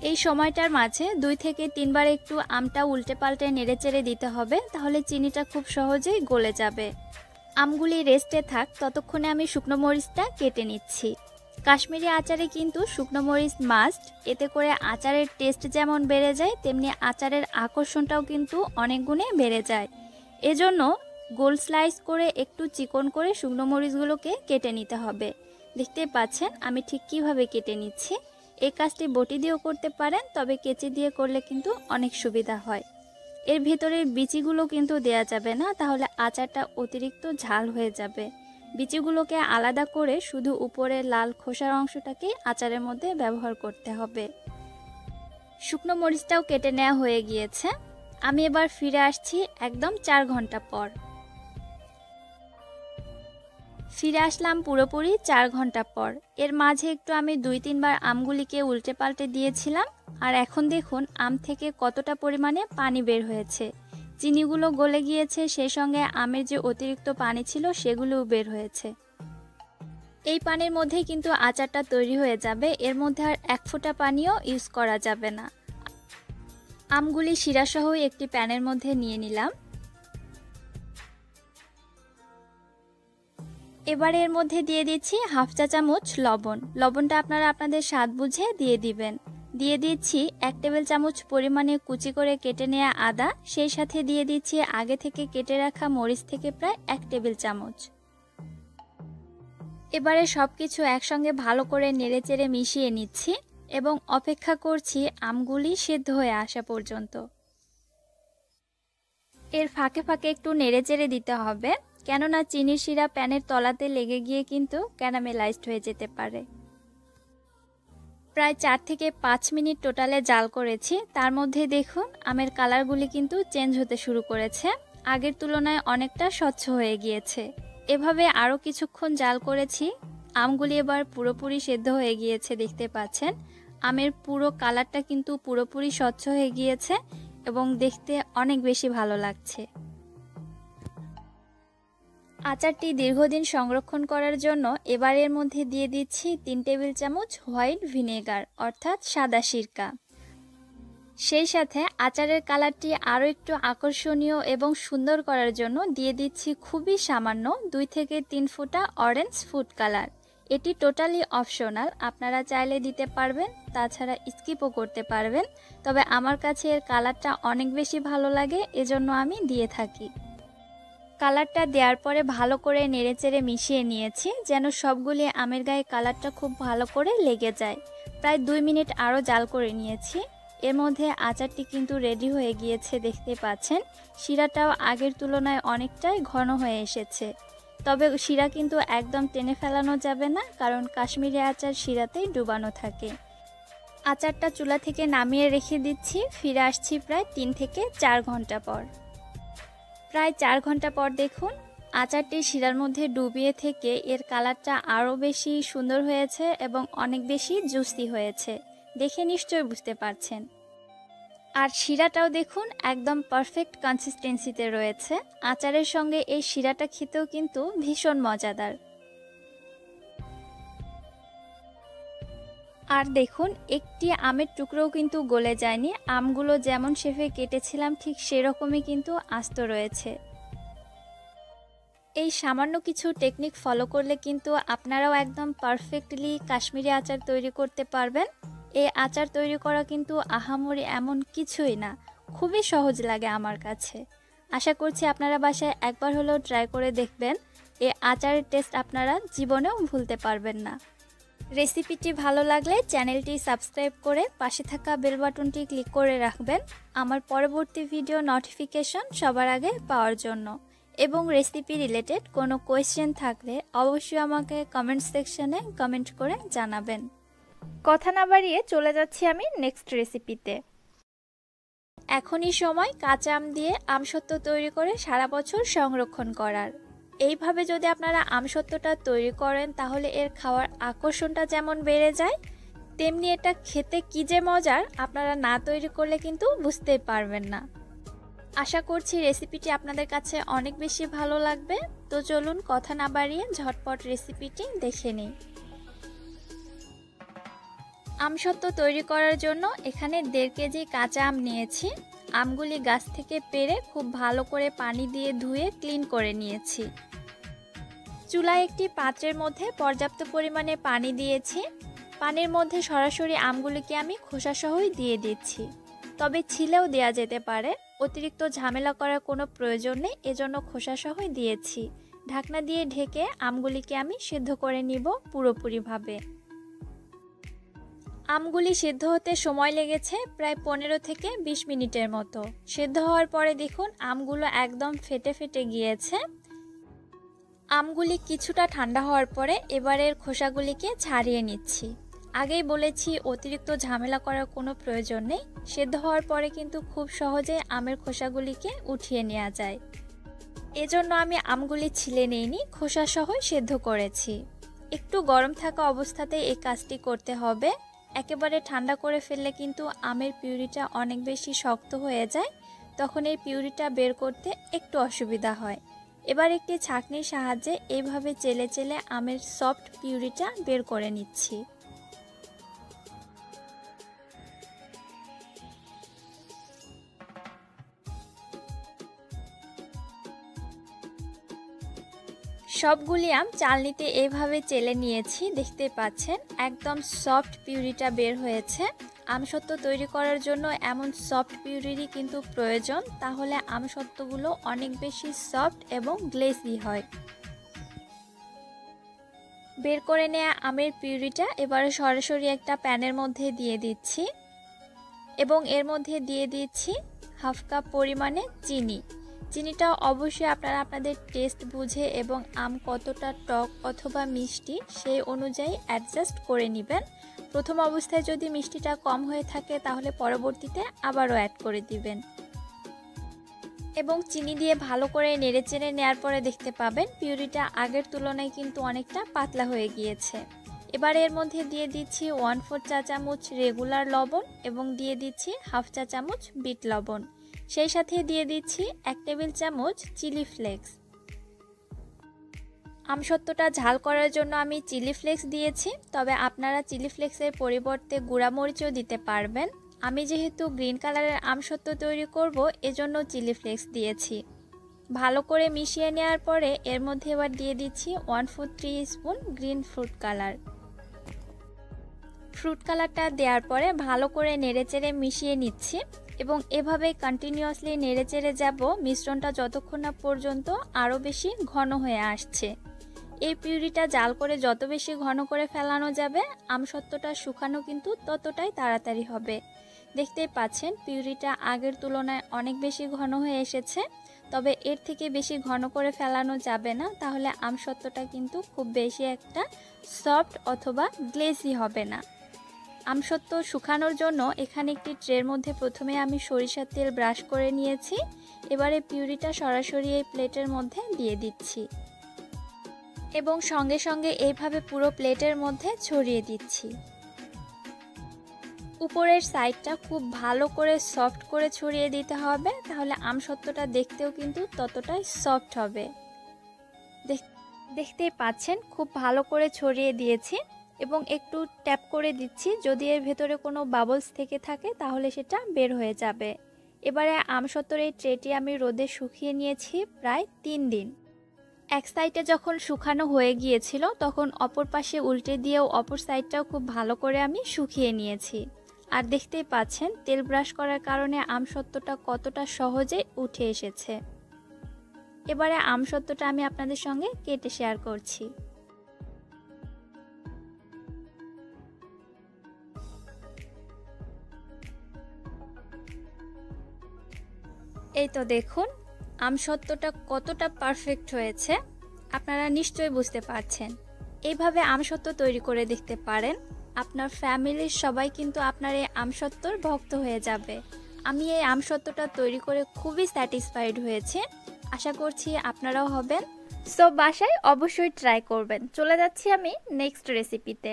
এই সময়টার মাঝে 2 থেকে 3 বার একটু আমটা উল্টে পাল্টে নেড়েচেড়ে দিতে হবে, তাহলে চিনিটা খুব সহজেই গলে যাবে। আমগুলি রেস্টে থাক, ততক্ষণে আমি শুকনো মরিচটা কেটে নিচ্ছি। কাশ্মীরি আচারে কিন্তু শুকনো মরিচ মাস্ট, এতে করে আচারের টেস্ট যেমন বেড়ে যায় তেমনি আচারের আকর্ষণটাও কিন্তু অনেক গুণে বেড়ে যায়। এজন্য গোল স্লাইস করে একটু চিকন করে শুকনো মরিচগুলোকে কেটে নিতে হবে। দেখতে পাচ্ছেন আমি ঠিক কিভাবে কেটে নিচ্ছি। এই কাজটি বটি দিয়েও করতে পারেন, তবে কেচি দিয়ে করলে কিন্তু অনেক সুবিধা হয়। এর ভিতরের বিচিগুলো কিন্তু দেয়া যাবে না, তাহলে আচারটা অতিরিক্ত ঝাল হয়ে যাবে। বিচিগুলোকে আলাদা করে শুধু উপরের লাল খোসার অংশটাকে আচারের মধ্যে ব্যবহার করতে হবে। শুকনো মরিচটাও কেটে নেওয়া হয়ে গিয়েছে। আমি এবার ফিরে আসছি একদম 4 ঘন্টা পর। ফিরে আসলাম পুরোপুরি 4 ঘন্টা পর। এর মাঝে একটু আমি 2-3 বার আমগুলিকে উল্টে পাল্টে দিয়েছিলাম। আর এখন দেখুন আম থেকে কতটা পরিমাণে পানি বের হয়েছে। চিনিগুলো গলে গিয়েছে, সেই সঙ্গে আমের যে অতিরিক্ত পানি ছিল সেগুলোও বের হয়েছে। এই পানির মধ্যেই কিন্তু আচারটা তৈরি হয়ে যাবে। এর মধ্যে আর 1 ফোঁটা পানিও ইউজ করা যাবে না। আমগুলি শিরাসহ একটি প্যানের মধ্যে নিয়ে নিলাম। এবার এর মধ্যে দিয়ে দিচ্ছি হাফ চা চামচ লবণ। লবণটা আপনারা আপনাদের স্বাদ বুঝে দিয়ে দিবেন। দিয়ে দিচ্ছি 1 টেবিল চামচ পরিমাণে কুচি করে কেটে নেওয়া আদা, সেই সাথে দিয়ে দিচ্ছি আগে থেকে কেটে রাখা মরিচ থেকে প্রায় 1 টেবিল চামচ। এবারে সবকিছু একসঙ্গে ভালো করে নেড়েচেড়ে মিশিয়ে নিচ্ছি এবং অপেক্ষা করছি আমগুলি সেদ্ধ হয়ে আসা পর্যন্ত। এর ফাঁকে ফাঁকে একটু নেড়েচেড়ে দিতে হবে, কেননা চিনির শিরা প্যানের তলাতে লেগে গিয়ে কিন্তু ক্যারামেলাইজড হয়ে যেতে পারে। প্রায় 4 থেকে 5 মিনিট টোটালে জাল করেছি। তার মধ্যে দেখুন আমের কালারগুলি কিন্তু চেঞ্জ হতে শুরু করেছে, আগের তুলনায় অনেকটা স্বচ্ছ হয়ে গিয়েছে। এভাবে আরও কিছুক্ষণ জাল করেছি। আমগুলি এবার পুরোপুরি সেদ্ধ হয়ে গিয়েছে, দেখতে পাচ্ছেন। আমের পুরো কালারটা কিন্তু পুরোপুরি স্বচ্ছ হয়ে গিয়েছে এবং দেখতে অনেক বেশি ভালো লাগছে। আচারটি দীর্ঘদিন সংরক্ষণ করার জন্য এবার এর মধ্যে দিয়ে দিচ্ছি 3 টেবিল চামচ হোয়াইট ভিনেগার অর্থাৎ সাদা সিরকা। সেই সাথে আচারের কালারটি আরও একটু আকর্ষণীয় এবং সুন্দর করার জন্য দিয়ে দিচ্ছি খুবই সামান্য 2 থেকে 3 ফোঁটা অরেঞ্জ ফুড কালার। এটি টোটালি অপশনাল, আপনারা চাইলে দিতে পারবেন, তাছাড়া স্কিপও করতে পারবেন। তবে আমার কাছে এর কালারটা অনেক বেশি ভালো লাগে, এজন্য আমি দিয়ে থাকি। কালারটা দেওয়ার পরে ভালো করে নেড়েচেড়ে মিশিয়ে নিয়েছি যেন সবগুলি আমের গায়ে কালারটা খুব ভালো করে লেগে যায়। প্রায় 2 মিনিট আরও জাল করে নিয়েছি। এর মধ্যে আচারটি কিন্তু রেডি হয়ে গিয়েছে, দেখতে পাচ্ছেন। শিরাটাও আগের তুলনায় অনেকটাই ঘন হয়ে এসেছে। তবে শিরা কিন্তু একদম টেনে ফেলানো যাবে না, কারণ কাশ্মীরি আচার শিরাতেই ডুবানো থাকে। আচারটা চুলা থেকে নামিয়ে রেখে দিচ্ছি। ফিরে আসছি প্রায় 3 থেকে 4 ঘন্টা পর। প্রায় 4 ঘন্টা পর দেখুন আচারটি শিরার মধ্যে ডুবিয়ে থেকে এর কালারটা আরও বেশি সুন্দর হয়েছে এবং অনেক বেশি জুসি হয়েছে, দেখে নিশ্চয়ই বুঝতে পারছেন। আর শিরাটাও দেখুন একদম পারফেক্ট কনসিস্টেন্সিতে রয়েছে। আচারের সঙ্গে এই শিরাটা খেতেও কিন্তু ভীষণ মজাদার। আর দেখুন একটি আমের টুকরোও কিন্তু গলে যায়নি। আমগুলো যেমন শেপে কেটেছিলাম ঠিক সেরকমই কিন্তু আস্ত রয়েছে। এই সামান্য কিছু টেকনিক ফলো করলে কিন্তু আপনারাও একদম পারফেক্টলি কাশ্মীরি আচার তৈরি করতে পারবেন। এই আচার তৈরি করা কিন্তু আহামরি এমন কিছুই না, খুবই সহজ লাগে আমার কাছে। আশা করছি আপনারা বাসায় একবার হলেও ট্রাই করে দেখবেন। এই আচারের টেস্ট আপনারা জীবনেও ভুলতে পারবেন না। রেসিপিটি ভালো লাগলে চ্যানেলটি সাবস্ক্রাইব করে পাশে থাকা বেল বাটনটি ক্লিক করে রাখবেন আমার পরবর্তী ভিডিও নোটিফিকেশন সবার আগে পাওয়ার জন্য। এবং রেসিপি রিলেটেড কোনো কোয়েশ্চেন থাকলে অবশ্যই আমাকে কমেন্ট সেকশনে কমেন্ট করে জানাবেন। কথা না বাড়িয়ে চলে যাচ্ছি আমি নেক্সট রেসিপিতে। এখনই সময় কাঁচা আম দিয়ে আমসত্ত্ব তৈরি করে সারা বছর সংরক্ষণ করার। এইভাবে যদি আপনারা আমসত্ত্বটা তৈরি করেন তাহলে এর খাওয়ার আকর্ষণটা যেমন বেড়ে যায়, তেমনি এটা খেতে কী যে মজার আপনারা না তৈরি করলে কিন্তু বুঝতেই পারবেন না। আশা করছি রেসিপিটি আপনাদের কাছে অনেক বেশি ভালো লাগবে। তো চলুন কথা না বাড়িয়ে ঝটপট রেসিপিটি দেখে নিই। আমসত্ত্ব তৈরি করার জন্য এখানে 1.5 কেজি কাঁচা আম নিয়েছি। আমগুলি গাছ থেকে পেড়ে খুব ভালো করে পানি দিয়ে ধুয়ে ক্লিন করে নিয়েছি। চুলায় একটি পাত্রের মধ্যে পর্যাপ্ত পরিমাণে পানি দিয়েছি। পানির মধ্যে সরাসরি আমগুলিকে আমি খোসাসহই দিয়ে দিচ্ছি, তবে ছিলেও দেয়া যেতে পারে, অতিরিক্ত ঝামেলা করার কোনো প্রয়োজন নেই, এজন্য খোসাসহই দিয়েছি। ঢাকনা দিয়ে ঢেকে আমগুলিকে আমি সিদ্ধ করে নিব পুরোপুরিভাবে। আমগুলি সিদ্ধ হতে সময় লেগেছে প্রায় 15 থেকে 20 মিনিটের মতো। সিদ্ধ হওয়ার পরে দেখুন আমগুলো একদম ফেটে ফেটে গিয়েছে। আমগুলি কিছুটা ঠান্ডা হওয়ার পরে এবারের খোসাগুলিকে ছাড়িয়ে নিচ্ছি। আগেই বলেছি অতিরিক্ত ঝামেলা করার কোনো প্রয়োজন নেই। সেদ্ধ হওয়ার পরে কিন্তু খুব সহজে আমের খোসাগুলিকে উঠিয়ে নেওয়া যায়। এজন্য আমি আমগুলি ছিলে নিইনি, খোসা সহ সেদ্ধ করেছি। একটু গরম থাকা অবস্থাতেই এই কাজটি করতে হবে। একেবারে ঠান্ডা করে ফেললে কিন্তু আমের পিউরিটা অনেক বেশি শক্ত হয়ে যায়, তখন এই পিউরিটা বের করতে একটু অসুবিধা হয়। এবার একটি ছাঁকনির সাহায্যে এইভাবে চেলে চেলে আমের সফট পিউরিটা বের করে নিচ্ছি। সবগুলি আম চালনিতে এইভাবে চেলে নিয়েছি, দেখতে পাচ্ছেন একদম সফট পিউরিটা বের হয়েছে। আমসত্ত্ব তৈরি করার জন্য এমন সফট পিউরিরই কিন্তু প্রয়োজন, তাহলে আমসত্ত্বগুলো অনেক বেশি সফট এবং গ্লেসি হয়। বের করে নেওয়া আমের পিউরিটা এবারে সরাসরি একটা প্যানের মধ্যে দিয়ে দিচ্ছি এবং এর মধ্যে দিয়ে দিচ্ছি হাফ কাপ পরিমাণে চিনি। চিনিটা অবশ্যই আপনারা আপনাদের টেস্ট বুঝে এবং আম কতটা টক অথবা মিষ্টি সেই অনুযায়ী অ্যাডজাস্ট করে নেবেন। প্রথম অবস্থায় যদি মিষ্টিটা কম হয়ে থাকে তাহলে পরবর্তীতে আবারও অ্যাড করে দিবেন এবং চিনি দিয়ে ভালো করে নেড়েচেড়ে নেওয়ার পরে দেখতে পাবেন পিউরিটা আগের তুলনায় কিন্তু অনেকটা পাতলা হয়ে গিয়েছে। এবার এর মধ্যে দিয়ে দিচ্ছি 1/4 চা চামচ রেগুলার লবণ এবং দিয়ে দিচ্ছি হাফ চা চামচ বিট লবণ। সেই সাথে দিয়ে দিচ্ছি 1 টেবিল চামচ চিলি ফ্লেক্স। আমসত্ত্বটা ঝাল করার জন্য আমি চিলি ফ্লেক্স দিয়েছি, তবে আপনারা চিলি ফ্লেক্সের পরিবর্তে গুঁড়া মরিচও দিতে পারবেন। আমি যেহেতু গ্রিন কালারের আমসত্ত্ব তৈরি করব, এজন্য চিলি ফ্লেক্স দিয়েছি। ভালো করে মিশিয়ে নেওয়ার পরে এর মধ্যে এবার দিয়ে দিচ্ছি 1/4 spoon green fruit colour. Fruit কালারটা দেওয়ার পরে ভালো করে নেড়েচেড়ে মিশিয়ে নিচ্ছি এবং এভাবে কন্টিনিউয়াসলি নেড়েচেড়ে যাব মিশ্রণটা যতক্ষণ না পর্যন্ত আরও বেশি ঘন হয়ে আসছে। এই পিউরিটা জাল করে যত বেশি ঘন করে ফেলানো যাবে আমসত্ত্বটা শুকানো কিন্তু ততটাই তাড়াতাড়ি হবে। দেখতেই পাচ্ছেন পিউরিটা আগের তুলনায় অনেক বেশি ঘন হয়ে এসেছে, তবে এর থেকে বেশি ঘন করে ফেলানো যাবে না, তাহলে আমসত্ত্বটা কিন্তু খুব বেশি একটা সফট অথবা গ্লেসি হবে না। আমসত্ত্ব শুকানোর জন্য এখানে একটি ট্রের মধ্যে প্রথমে আমি সরিষার তেল ব্রাশ করে নিয়েছি। এবারে পিউরিটা সরাসরি এই প্লেটের মধ্যে দিয়ে দিচ্ছি এবং সঙ্গে সঙ্গে এইভাবে পুরো প্লেটের মধ্যে ছড়িয়ে দিচ্ছি। উপরের সাইডটা খুব ভালো করে সফট করে ছড়িয়ে দিতে হবে, তাহলে আমসত্ত্বটা দেখতেও কিন্তু ততটাই সফট হবে। দেখতেই পাচ্ছেন খুব ভালো করে ছড়িয়ে দিয়েছি এবং একটু ট্যাপ করে দিচ্ছি, যদি এর ভেতরে কোনো বাবলস থেকে থাকে তাহলে সেটা বের হয়ে যাবে। এবারে আমসত্ত্বর এই ট্রেটি আমি রোদে শুকিয়ে নিয়েছি প্রায় 3 দিন। এক সাইডে যখন শুকানো হয়ে গিয়েছিল তখন অপর পাশে উল্টে দিয়েও অপর সাইডটাও খুব ভালো করে আমি শুকিয়ে নিয়েছি। আর দেখতেই পাচ্ছেন তেল ব্রাশ করার কারণে আমসত্ত্বটা কতটা সহজে উঠে এসেছে। এবারে আমসত্ত্বটা আমি আপনাদের সঙ্গে কেটে শেয়ার করছি। এই তো দেখুন আমসত্ত্বটা কতটা পারফেক্ট হয়েছে, আপনারা নিশ্চয়ই বুঝতে পারছেন। এইভাবে আমসত্ত্ব তৈরি করে দেখতে পারেন, আপনার ফ্যামিলির সবাই কিন্তু আপনার এই আমসত্ত্বর ভক্ত হয়ে যাবে। আমি এই আমসত্ত্বটা তৈরি করে খুবই স্যাটিসফাইড হয়েছে, আশা করছি আপনারাও হবেন। সো বাসায় অবশ্যই ট্রাই করবেন। চলে যাচ্ছি আমি নেক্সট রেসিপিতে।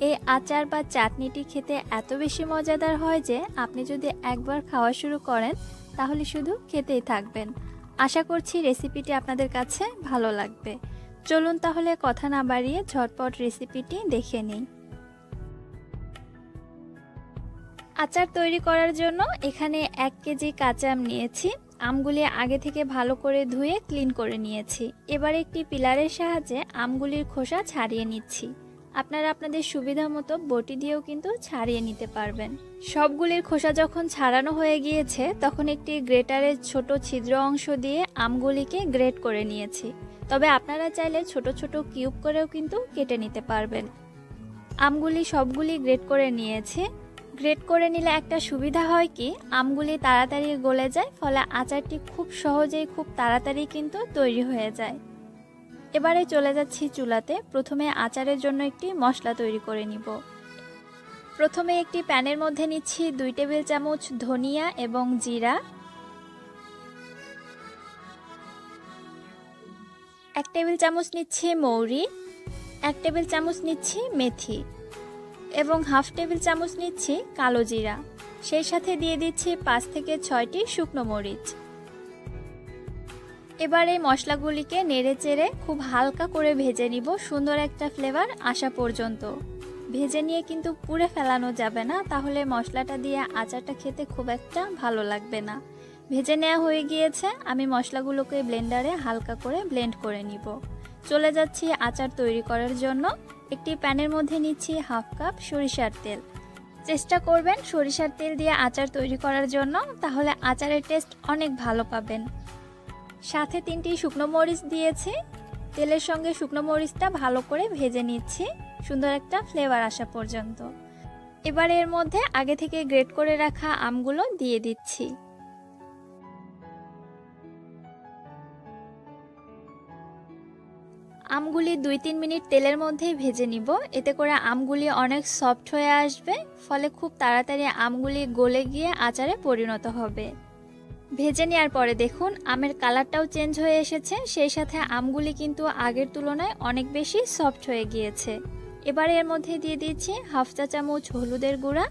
এই আচার বা চাটনিটি খেতে এত বেশি মজাদার হয় যে আপনি যদি একবার খাওয়া শুরু করেন তাহলে শুধু খেতেই থাকবেন। আশা করছি রেসিপিটি আপনাদের কাছে ভালো লাগবে। চলুন তাহলে কথা না বাড়িয়ে ঝটপট রেসিপিটি দেখে নিই। আচার তৈরি করার জন্য এখানে 1 কেজি কাঁচা আম নিয়েছি। আমগুলি আগে থেকে ভালো করে ধুয়ে ক্লিন করে নিয়েছি। এবার একটি পিলারের সাহায্যে আমগুলির খোসা ছাড়িয়ে নিচ্ছি। আপনারা আপনাদের সুবিধা মতো বটি দিয়েও কিন্তু ছাড়িয়ে নিতে পারবেন। সবগুলির খোসা যখন ছাড়ানো হয়ে গিয়েছে তখন একটি গ্রেটারের ছোট ছিদ্র অংশ দিয়ে আমগুলিকে গ্রেট করে নিয়েছি। তবে আপনারা চাইলে ছোট ছোট কিউব করেও কিন্তু কেটে নিতে পারবেন। আমগুলি সবগুলি গ্রেট করে নিয়েছি। গ্রেট করে নিলে একটা সুবিধা হয় কি, আমগুলি তাড়াতাড়ি গলে যায়, ফলে আচারটি খুব সহজেই খুব তাড়াতাড়ি কিন্তু তৈরি হয়ে যায়। এবারে চলে যাচ্ছি চুলাতে। প্রথমে আচারের জন্য একটি মশলা তৈরি করে নিব। প্রথমে একটি প্যানের মধ্যে নিচ্ছি 2 টেবিল চামচ ধনিয়া এবং জিরা, 1 টেবিল চামচ নিচ্ছি মৌরি, 1 টেবিল চামচ নিচ্ছি মেথি এবং হাফ টেবিল চামচ নিচ্ছি কালো জিরা। সেই সাথে দিয়ে দিচ্ছি 5 থেকে 6টি শুকনো মরিচ। এবার এই মশলাগুলিকে নেড়েচেড়ে খুব হালকা করে ভেজে নিব, সুন্দর একটা ফ্লেভার আসা পর্যন্ত। ভেজে নিয়ে কিন্তু পুড়ে ফেলানো যাবে না, তাহলে মশলাটা দিয়ে আচারটা খেতে খুব একটা ভালো লাগবে না। ভেজে নেওয়া হয়ে গিয়েছে, আমি মশলাগুলোকে ব্লেন্ডারে হালকা করে ব্লেন্ড করে নিব। চলে যাচ্ছি আচার তৈরি করার জন্য। একটি প্যানের মধ্যে নিচ্ছি হাফ কাপ সরিষার তেল। চেষ্টা করবেন সরিষার তেল দিয়ে আচার তৈরি করার জন্য, তাহলে আচারের টেস্ট অনেক ভালো পাবেন। সাথে 3টি শুকনো মরিচ দিয়েছি। তেলের সঙ্গে শুকনো মরিচটা ভালো করে ভেজে নিচ্ছি, সুন্দর একটা ফ্লেভার আসা পর্যন্ত। এবার এর মধ্যে আগে থেকে গ্রেট করে রাখা আমগুলো দিয়ে দিচ্ছি। আমগুলি 2-3 মিনিট তেলের মধ্যে ভেজে নিব, এতে করে আমগুলি অনেক সফট হয়ে আসবে, ফলে খুব তাড়াতাড়ি আমগুলি গলে গিয়ে আচারে পরিণত হবে। ভেজে নেওয়ার পরে দেখুন আমের কালারটাও চেঞ্জ হয়ে এসেছে, সেই সাথে আমগুলি কিন্তু আগের তুলনায় অনেক বেশি সফট হয়ে গিয়েছে। এবার এর মধ্যে দিয়ে দিচ্ছি হাফ চা চামচ হলুদের গুঁড়া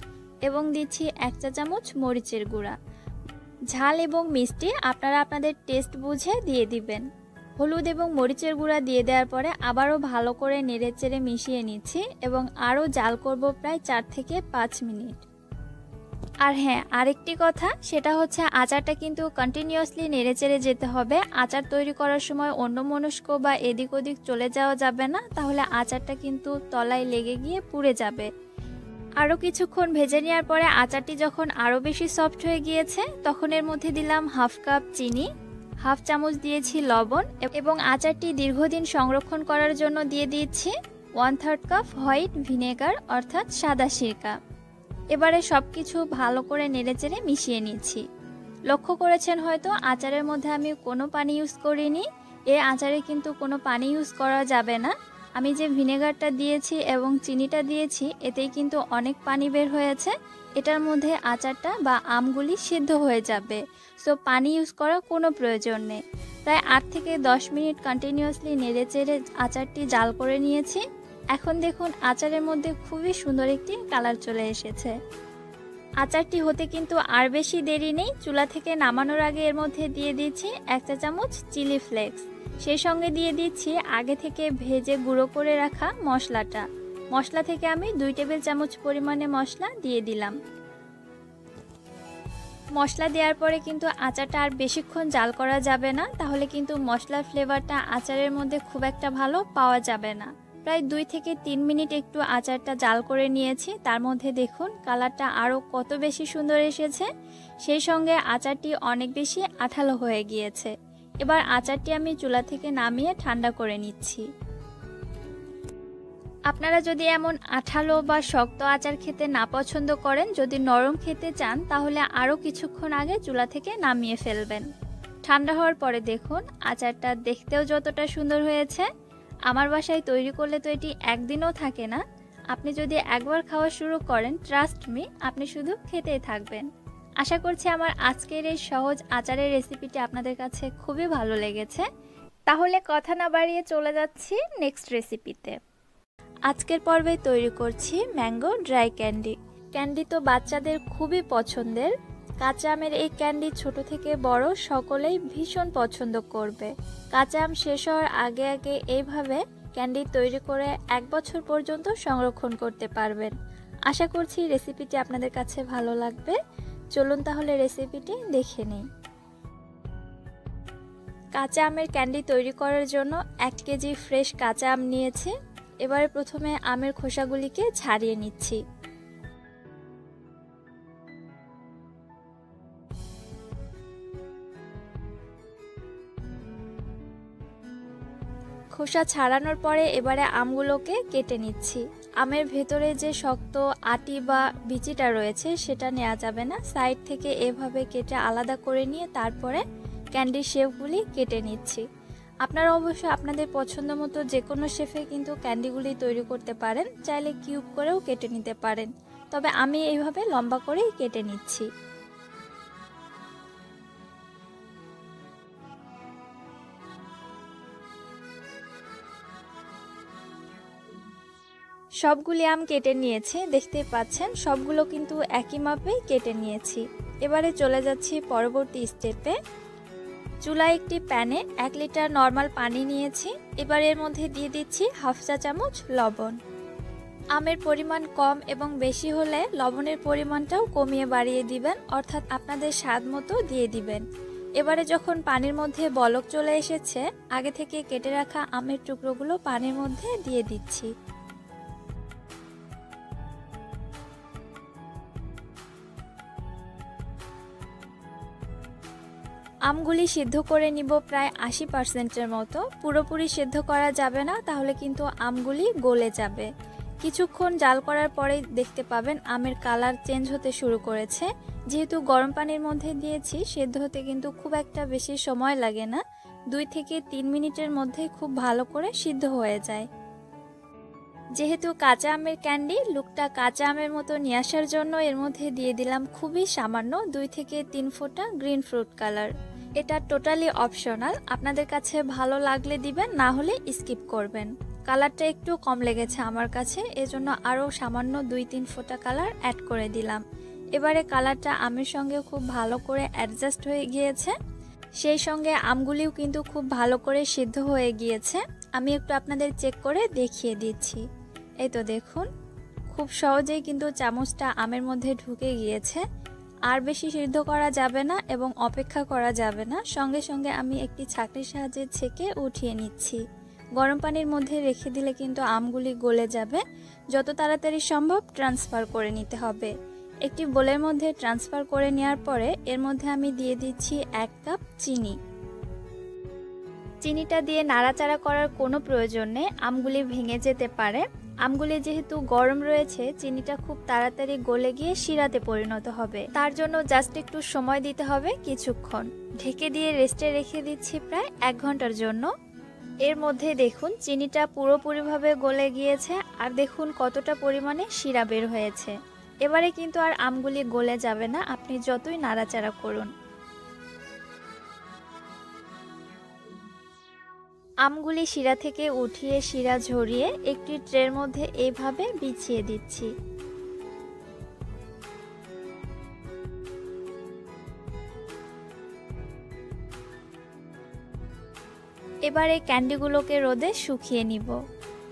এবং দিচ্ছি 1 চা চামচ মরিচের গুঁড়া। ঝাল এবং মিষ্টি আপনারা আপনাদের টেস্ট বুঝে দিয়ে দিবেন। হলুদ এবং মরিচের গুঁড়া দিয়ে দেওয়ার পরে আবারও ভালো করে নেড়েচেড়ে মিশিয়ে নিচ্ছি এবং আরও জাল করব প্রায় 4 থেকে 5 মিনিট। আর হ্যাঁ, আরেকটি কথা, সেটা হচ্ছে আচারটা কিন্তু কন্টিনিউয়াসলি নেড়েচেড়ে যেতে হবে। আচার তৈরি করার সময় অন্যমনস্ক বা এদিক ওদিক চলে যাওয়া যাবে না, তাহলে আচারটা কিন্তু তলায় লেগে গিয়ে পুড়ে যাবে। আরও কিছুক্ষণ ভেজে নেওয়ার পরে আচারটি যখন আরও বেশি সফট হয়ে গিয়েছে, তখন এর মধ্যে দিলাম হাফ কাপ চিনি, হাফ চামচ দিয়েছি লবণ এবং আচারটি দীর্ঘদিন সংরক্ষণ করার জন্য দিয়ে দিচ্ছি 1/3 কাপ হোয়াইট ভিনেগার অর্থাৎ সাদা সিরকা। এবারে সব কিছু ভালো করে নেড়েচেড়ে মিশিয়ে নিচ্ছি। লক্ষ্য করেছেন হয়তো আচারের মধ্যে আমি কোনো পানি ইউজ করিনি। এই আচারে কিন্তু কোনো পানি ইউজ করা যাবে না। আমি যে ভিনেগারটা দিয়েছি এবং চিনিটা দিয়েছি, এতেই কিন্তু অনেক পানি বের হয়েছে। এটার মধ্যে আচারটা বা আমগুলি সিদ্ধ হয়ে যাবে, সো পানি ইউজ করার কোনো প্রয়োজন নেই। প্রায় 8 থেকে 10 মিনিট কন্টিনিউয়াসলি নেড়েচেড়ে আচারটি জাল করে নিয়েছি। এখন দেখুন আচারের মধ্যে খুবই সুন্দর একটি কালার চলে এসেছে। আচারটি হতে কিন্তু আর বেশি দেরি নেই। চুলা থেকে নামানোর আগে এর মধ্যে দিয়ে দিচ্ছি 1 চা চামচ চিলি ফ্লেক্স, সেই সঙ্গে দিয়ে দিচ্ছি আগে থেকে ভেজে গুঁড়ো করে রাখা মশলাটা। মশলা থেকে আমি 2 টেবিল চামচ পরিমাণে মশলা দিয়ে দিলাম। মশলা দেওয়ার পরে কিন্তু আচারটা আর বেশিক্ষণ জাল করা যাবে না, তাহলে কিন্তু মশলার ফ্লেভারটা আচারের মধ্যে খুব একটা ভালো পাওয়া যাবে না। প্রায় 2 থেকে 3 মিনিট একটু আচারটা জাল করে নিয়েছি। তার মধ্যে দেখুন কালারটা আরও কত বেশি সুন্দর এসেছে, সেই সঙ্গে আচারটি অনেক বেশি আঠালো হয়ে গিয়েছে। এবার আচারটি আমি চুলা থেকে নামিয়ে ঠান্ডা করে নিচ্ছি। আপনারা যদি এমন আঠালো বা শক্ত আচার খেতে না পছন্দ করেন, যদি নরম খেতে চান, তাহলে আরও কিছুক্ষণ আগে চুলা থেকে নামিয়ে ফেলবেন। ঠান্ডা হওয়ার পরে দেখুন আচারটা দেখতেও যতটা সুন্দর হয়েছে। আমার বাসায় তৈরি করলে তো এটি একদিনও থাকে না। আপনি যদি একবার খাওয়া শুরু করেন, ট্রাস্ট মি, আপনি শুধু খেতেই থাকবেন। আশা করছি আমার আজকের এই সহজ আচারের রেসিপিটি আপনাদের কাছে খুবই ভালো লেগেছে। তাহলে কথা না বাড়িয়ে চলে যাচ্ছি নেক্সট রেসিপিতে। আজকের পর্বে তৈরি করছি ম্যাঙ্গো ড্রাই ক্যান্ডি। ক্যান্ডি তো বাচ্চাদের খুবই পছন্দের। কাঁচা আমের এই ক্যান্ডি ছোট থেকে বড় সকলেই ভীষণ পছন্দ করবে। কাঁচা আম শেষ হওয়ার আগে আগে এইভাবে ক্যান্ডি তৈরি করে 1 বছর পর্যন্ত সংরক্ষণ করতে পারবেন। আশা করছি রেসিপিটি আপনাদের কাছে ভালো লাগবে। চলুন তাহলে রেসিপিটি দেখে নিই। কাঁচা আমের ক্যান্ডি তৈরি করার জন্য 1 কেজি ফ্রেশ কাঁচা আম নিয়েছি। এবারে প্রথমে আমের খোসাগুলিকে ছাড়িয়ে নিচ্ছি। খোসা ছাড়ানোর পরে এবারে আমগুলোকে কেটে নিচ্ছি। আমের ভেতরে যে শক্ত আটি বা বিচিটা রয়েছে সেটা নেওয়া যাবে না। সাইড থেকে এভাবে কেটে আলাদা করে নিয়ে তারপরে ক্যান্ডি শেপগুলি কেটে নিচ্ছি। আপনারা অবশ্যই আপনাদের পছন্দ মতো যে কোনো শেপে কিন্তু ক্যান্ডিগুলি তৈরি করতে পারেন, চাইলে কিউব করেও কেটে নিতে পারেন, তবে আমি এইভাবে লম্বা করেই কেটে নিচ্ছি। সবগুলি আম কেটে নিয়েছি, দেখতেই পাচ্ছেন সবগুলো কিন্তু একই মাপেই কেটে নিয়েছি। এবারে চলে যাচ্ছি পরবর্তী স্টেপে। চুলায় একটি প্যানে 1 লিটার নর্মাল পানি নিয়েছি। এবার এর মধ্যে দিয়ে দিচ্ছি হাফ চা চামচ লবণ। আমের পরিমাণ কম এবং বেশি হলে লবণের পরিমাণটাও কমিয়ে বাড়িয়ে দিবেন, অর্থাৎ আপনাদের স্বাদ মতো দিয়ে দিবেন। এবারে যখন পানির মধ্যে বলক চলে এসেছে, আগে থেকে কেটে রাখা আমের টুকরোগুলো পানির মধ্যে দিয়ে দিচ্ছি। আমগুলি সিদ্ধ করে নিব প্রায় 80%-এর মতো। পুরোপুরি সিদ্ধ করা যাবে না, তাহলে কিন্তু আমগুলি গলে যাবে। কিছুক্ষণ জাল করার পরেই দেখতে পাবেন আমের কালার চেঞ্জ হতে শুরু করেছে। যেহেতু গরম পানির মধ্যে দিয়েছি, সিদ্ধ হতে কিন্তু খুব একটা বেশি সময় লাগে না, 2 থেকে 3 মিনিটের মধ্যে খুব ভালো করে সিদ্ধ হয়ে যায়। যেহেতু কাঁচা আমের ক্যান্ডি, লুকটা কাঁচা আমের মতো নিয়ে আসার জন্য এর মধ্যে দিয়ে দিলাম খুবই সামান্য 2 থেকে 3 ফোঁটা গ্রিন ফ্রুট কালার। এটা টোটালি অপশনাল, আপনাদের কাছে ভালো লাগলে দিবেন, না হলে স্কিপ করবেন। কালারটা একটু কম লেগেছে আমার কাছে, এজন্য আরও সামান্য 2-3 ফোঁটা কালার অ্যাড করে দিলাম। এবারে কালারটা আমের সঙ্গে খুব ভালো করে অ্যাডজাস্ট হয়ে গিয়েছে, সেই সঙ্গে আমগুলিও কিন্তু খুব ভালো করে সিদ্ধ হয়ে গিয়েছে। আমি একটু আপনাদের চেক করে দেখিয়ে দিচ্ছি। এই তো দেখুন, খুব সহজেই কিন্তু চামচটা আমের মধ্যে ঢুকে গিয়েছে। আর বেশি সিদ্ধ করা যাবে না এবং অপেক্ষা করা যাবে না, সঙ্গে সঙ্গে আমি একটি ছাঁকনির সাহায্যে ছেঁকে উঠিয়ে নিচ্ছি। গরম পানির মধ্যে রেখে দিলে কিন্তু আমগুলি গলে যাবে, যত তাড়াতাড়ি সম্ভব ট্রান্সফার করে নিতে হবে। একটি বোলের মধ্যে ট্রান্সফার করে নেওয়ার পরে এর মধ্যে আমি দিয়ে দিচ্ছি 1 কাপ চিনি। চিনিটা দিয়ে নাড়াচাড়া করার কোনো প্রয়োজন নেই, আমগুলি ভেঙে যেতে পারে। আমগুলি যেহেতু গরম রয়েছে, চিনিটা খুব তাড়াতাড়ি গলে গিয়ে শিরাতে পরিণত হবে, তার জন্য জাস্ট একটু সময় দিতে হবে কিছুক্ষণ। ঢেকে দিয়ে রেস্টে রেখে দিচ্ছি প্রায় 1 ঘন্টার জন্য। এর মধ্যে দেখুন চিনিটা পুরোপুরিভাবে গলে গিয়েছে, আর দেখুন কতটা পরিমাণে শিরা বের হয়েছে। এবারে কিন্তু আর আমগুলি গলে যাবে না, আপনি যতই নাড়াচাড়া করুন। আমগুলি শিরা থেকে উঠিয়ে শিরা ঝরিয়ে একটি ট্রের মধ্যে এইভাবে বিছিয়ে দিচ্ছি। এবারে ক্যান্ডিগুলোকে রোদে শুকিয়ে নিব।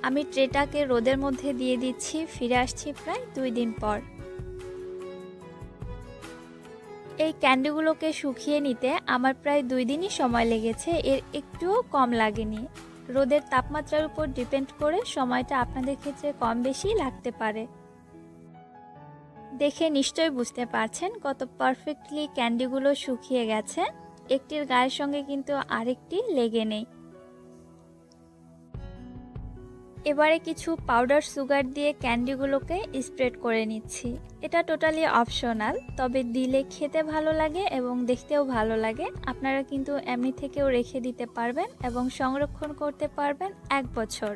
আমি ট্রেটাকে রোদের মধ্যে দিয়ে দিচ্ছি, ফিরে আসছি প্রায় 2 দিন পর। এই ক্যান্ডিগুলোকে শুকিয়ে নিতে আমার প্রায় 2 দিনই সময় লেগেছে, এর একটুও কম লাগেনি। রোদের তাপমাত্রার উপর ডিপেন্ড করে সময়টা আপনাদের ক্ষেত্রে কম বেশি লাগতে পারে। দেখে নিশ্চয়ই বুঝতে পারছেন কত পারফেক্টলি ক্যান্ডিগুলো শুকিয়ে গেছে, একটির গায়ের সঙ্গে কিন্তু আরেকটি লেগে নেই। এবারে কিছু পাউডার সুগার দিয়ে ক্যান্ডিগুলোকে স্প্রেড করে নিচ্ছি। এটা টোটালি অপশনাল, তবে দিলে খেতে ভালো লাগে এবং দেখতেও ভালো লাগে। আপনারা কিন্তু এমনি থেকেও রেখে দিতে পারবেন এবং সংরক্ষণ করতে পারবেন 1 বছর।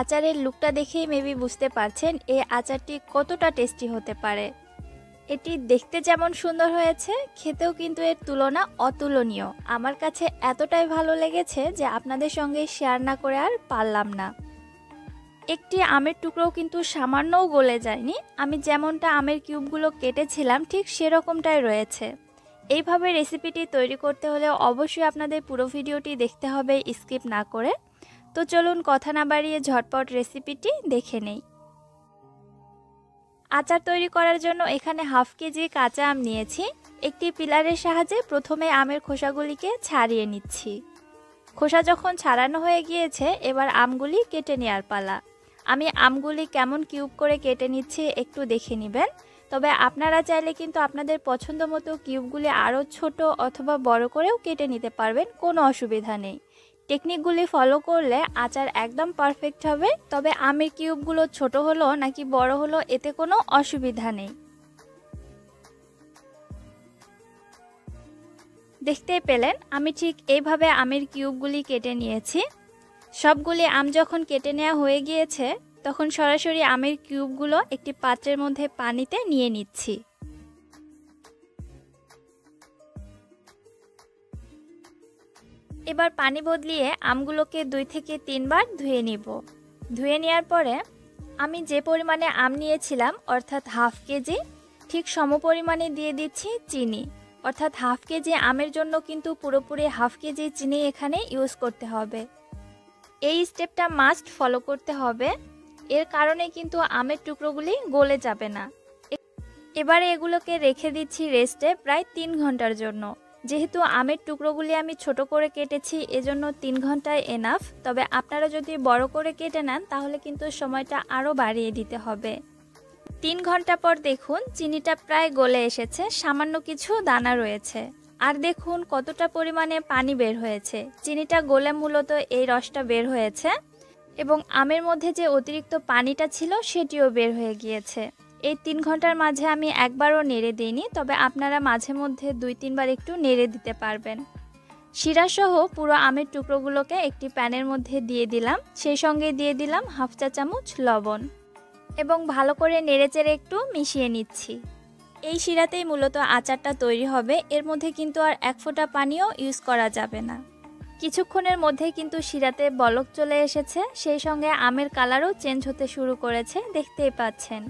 আচারের লুকটা দেখেই মেবি বুঝতে পারছেন এই আচারটি কতটা টেস্টি হতে পারে। এটি দেখতে যেমন সুন্দর হয়েছে, খেতেও কিন্তু এর তুলনা অতুলনীয়। আমার কাছে এতটাই ভালো লেগেছে যে আপনাদের সঙ্গে শেয়ার না করে আর পারলাম না। একটি আমের টুকরোও কিন্তু সামান্যও গলে যায়নি, আমি যেমনটা আমের কিউবগুলো কেটেছিলাম ঠিক সেরকমটাই রয়েছে। এইভাবে রেসিপিটি তৈরি করতে হলে অবশ্যই আপনাদের পুরো ভিডিওটি দেখতে হবে স্কিপ না করে। তো চলুন কথা না বাড়িয়ে ঝটপট রেসিপিটি দেখে নেই। আচার তৈরি করার জন্য এখানে হাফ কেজি কাঁচা আম নিয়েছি। একটি পিলারের সাহায্যে প্রথমে আমের খোসাগুলিকে ছাড়িয়ে নিচ্ছি। খোসা যখন ছাড়ানো হয়ে গিয়েছে, এবার আমগুলি কেটে নেওয়ার পালা। আমি আমগুলি কেমন কিউব করে কেটে নিচ্ছি একটু দেখে নেবেন, তবে আপনারা চাইলে কিন্তু আপনাদের পছন্দ মতো কিউবগুলি আরও ছোট অথবা বড় করেও কেটে নিতে পারবেন, কোনো অসুবিধা নেই। টেকনিকগুলি ফলো করলে আচার একদম পারফেক্ট হবে। তবে আমের কিউবগুলো ছোট হলো নাকি বড় হলো এতে কোনো অসুবিধা নেই। দেখতেই পেলেন আমি ঠিক এইভাবে আমের কিউবগুলি কেটে নিয়েছি। সবগুলি আম যখন কেটে নেওয়া হয়ে গিয়েছে তখন সরাসরি আমের কিউবগুলো একটি পাত্রের মধ্যে পানিতে নিয়ে নিচ্ছি। এবার পানি বদলিয়ে আমগুলোকে 2 থেকে 3 বার ধুয়ে নিব। ধুয়ে নেওয়ার পরে আমি যে পরিমাণে আম নিয়েছিলাম অর্থাৎ হাফ কেজি, ঠিক সমপরিমাণে দিয়ে দিচ্ছি চিনি। অর্থাৎ হাফ কেজি আমের জন্য কিন্তু পুরোপুরি হাফ কেজি চিনি এখানে ইউজ করতে হবে। এই স্টেপটা মাস্ট ফলো করতে হবে, এর কারণে কিন্তু আমের টুকরোগুলি গলে যাবে না। এবারে এগুলোকে রেখে দিচ্ছি রেস্টে প্রায় 3 ঘন্টার জন্য। যেহেতু আমের টুকরোগুলি আমি ছোট করে কেটেছি এজন্য 3 ঘন্টায় এনাফ, তবে আপনারা যদি বড় করে কেটে নেন তাহলে কিন্তু সময়টা আরও বাড়িয়ে দিতে হবে। 3 ঘন্টা পর দেখুন চিনিটা প্রায় গলে এসেছে, সামান্য কিছু দানা রয়েছে। আর দেখুন কতটা পরিমাণে পানি বের হয়েছে। চিনিটা গলে মূলত এই রসটা বের হয়েছে এবং আমের মধ্যে যে অতিরিক্ত পানিটা ছিল সেটিও বের হয়ে গিয়েছে। এই 3 ঘন্টার মাঝে আমি একবারও নেড়ে দিইনি, তবে আপনারা মাঝে মধ্যে 2-3 বার একটু নেড়ে দিতে পারবেন। শিরাসহ পুরো আমের টুকরোগুলোকে একটি প্যানের মধ্যে দিয়ে দিলাম, সেই সঙ্গে দিয়ে দিলাম হাফ চা চামচ লবণ এবং ভালো করে নেড়েচেড়ে একটু মিশিয়ে নিচ্ছি। এই শিরাতেই মূলত আচারটা তৈরি হবে, এর মধ্যে কিন্তু আর এক ফোঁটা পানিও ইউজ করা যাবে না। কিছুক্ষণের মধ্যে কিন্তু শিরাতে বলক চলে এসেছে, সেই সঙ্গে আমের কালারও চেঞ্জ হতে শুরু করেছে, দেখতেই পাচ্ছেন।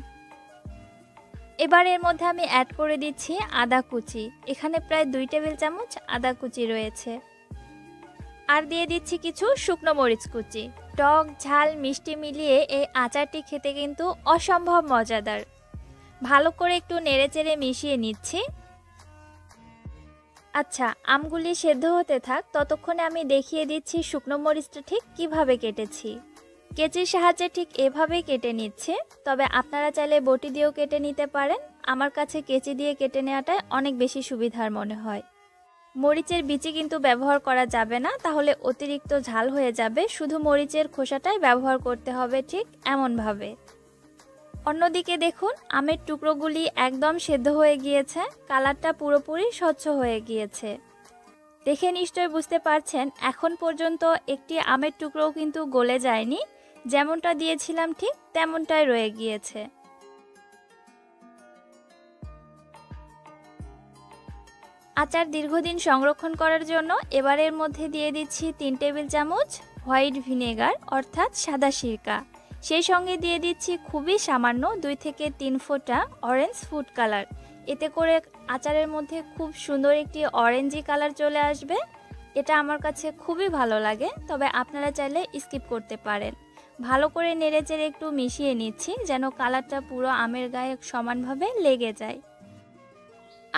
এবার এর মধ্যে আমি অ্যাড করে দিচ্ছি আদা কুচি। এখানে প্রায় 2 টেবিল চামচ আদা কুচি রয়েছে। আর দিয়ে দিচ্ছি কিছু শুকনো মরিচ কুচি। টক ঝাল মিষ্টি মিলিয়ে এই আচারটি খেতে কিন্তু অসম্ভব মজাদার। ভালো করে একটু নেড়েচেড়ে মিশিয়ে নিচ্ছি। আচ্ছা, আমগুলি সেদ্ধ হতে থাক, ততক্ষণে আমি দেখিয়ে দিচ্ছি শুকনো মরিচটা ঠিক কিভাবে কেটেছি। কেচির সাহায্যে ঠিক এভাবেই কেটে নিচ্ছে, তবে আপনারা চাইলে বটি দিয়েও কেটে নিতে পারেন। আমার কাছে কেচি দিয়ে কেটে নেওয়াটাই অনেক বেশি সুবিধার মনে হয়। মরিচের বিচি কিন্তু ব্যবহার করা যাবে না, তাহলে অতিরিক্ত ঝাল হয়ে যাবে। শুধু মরিচের খোসাটাই ব্যবহার করতে হবে ঠিক এমনভাবে। অন্যদিকে দেখুন আমের টুকরোগুলি একদম সেদ্ধ হয়ে গিয়েছে, কালারটা পুরোপুরি স্বচ্ছ হয়ে গিয়েছে। দেখে নিশ্চয় বুঝতে পারছেন এখন পর্যন্ত একটি আমের টুকরোও কিন্তু গলে যায়নি, যেমনটা দিয়েছিলাম ঠিক তেমনটাই রয়ে গিয়েছে। আচার দীর্ঘদিন সংরক্ষণ করার জন্য এবারের মধ্যে দিয়ে দিচ্ছি 3 টেবিল চামচ হোয়াইট ভিনেগার অর্থাৎ সাদা সিরকা। সেই সঙ্গে দিয়ে দিচ্ছি খুবই সামান্য 2 থেকে 3 ফোঁটা অরেঞ্জ ফুড কালার। এতে করে আচারের মধ্যে খুব সুন্দর একটি অরেঞ্জি কালার চলে আসবে। এটা আমার কাছে খুবই ভালো লাগে, তবে আপনারা চাইলে স্কিপ করতে পারেন। ভালো করে নেড়েচেড়ে একটু মিশিয়ে নিচ্ছি যেন কালারটা পুরো আমের গায়ে সমানভাবে লেগে যায়।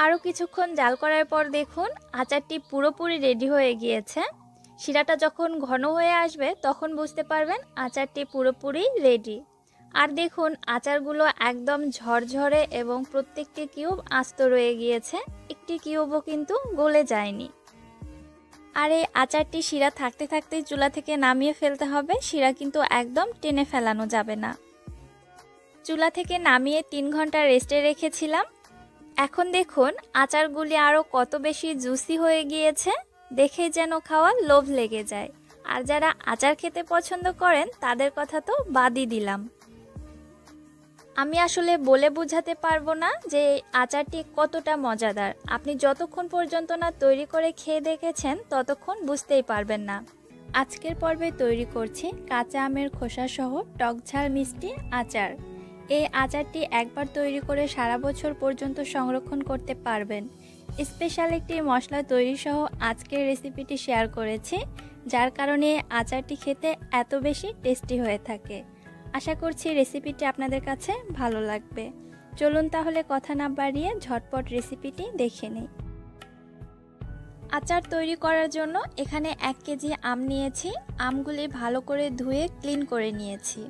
আরও কিছুক্ষণ জাল করার পর দেখুন আচারটি পুরোপুরি রেডি হয়ে গিয়েছে। শিরাটা যখন ঘন হয়ে আসবে তখন বুঝতে পারবেন আচারটি পুরোপুরি রেডি। আর দেখুন আচারগুলো একদম ঝরঝরে এবং প্রত্যেকটি কিউব আস্ত রয়ে গিয়েছে, একটি কিউবও কিন্তু গলে যায়নি। আর এই আচারটি শিরা থাকতে থাকতেই চুলা থেকে নামিয়ে ফেলতে হবে, শিরা কিন্তু একদম টেনে ফেলানো যাবে না। চুলা থেকে নামিয়ে 3 ঘন্টা রেস্টে রেখেছিলাম। এখন দেখুন আচারগুলি আরও কত বেশি জুসি হয়ে গিয়েছে, দেখে যেন খাওয়ার লোভ লেগে যায়। আর যারা আচার খেতে পছন্দ করেন তাদের কথা তো বাদই দিলাম। আমি আসলে বলে বোঝাতে পারবো না যে আচারটি কতটা মজাদার। আপনি যতক্ষণ পর্যন্ত না তৈরি করে খেয়ে দেখেছেন ততক্ষণ বুঝতেই পারবেন না। আজকের পর্বে তৈরি করছি কাঁচা আমের খোসা সহ টক ঝাল মিষ্টি আচার। এই আচারটি একবার তৈরি করে সারা বছর পর্যন্ত সংরক্ষণ করতে পারবেন। স্পেশাল একটি মশলা তৈরি সহ আজকের রেসিপিটি শেয়ার করেছি, যার কারণে আচারটি খেতে এত বেশি টেস্টি হয়ে থাকে। আশা করছি রেসিপিটি আপনাদের কাছে ভালো লাগবে। চলুন তাহলে কথা না বাড়িয়ে ঝটপট রেসিপিটি দেখে নিই। আচার তৈরি করার জন্য এখানে 1 কেজি আম নিয়েছি। আমগুলি ভালো করে ধুয়ে ক্লিন করে নিয়েছি।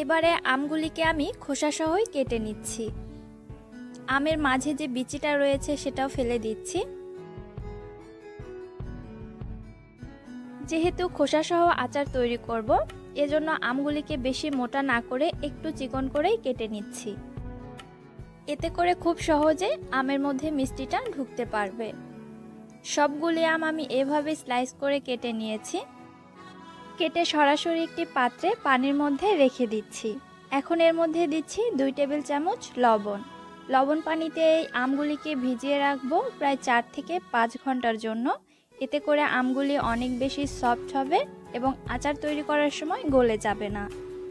এবারে আমগুলিকে আমি খোসাসহই কেটে নিচ্ছি। আমের মাঝে যে বিচিটা রয়েছে সেটাও ফেলে দিচ্ছি। যেহেতু খোসাসহ আচার তৈরি করব, এজন্য আমগুলিকে বেশি মোটা না করে একটু চিকন করেই কেটে নিচ্ছি। এতে করে খুব সহজে আমের মধ্যে মিষ্টিটা ঢুকতে পারবে। সবগুলি আম আমি এভাবে স্লাইস করে কেটে নিয়েছি। কেটে সরাসরি একটি পাত্রে পানির মধ্যে রেখে দিচ্ছি। এখন এর মধ্যে দিচ্ছি 2 টেবিল চামচ লবণ। লবণ পানিতে এই আমগুলিকে ভিজিয়ে রাখবো প্রায় 4 থেকে 5 ঘন্টার জন্য। এতে করে আমগুলি অনেক বেশি সফট হবে এবং আচার তৈরি করার সময় গলে যাবে না।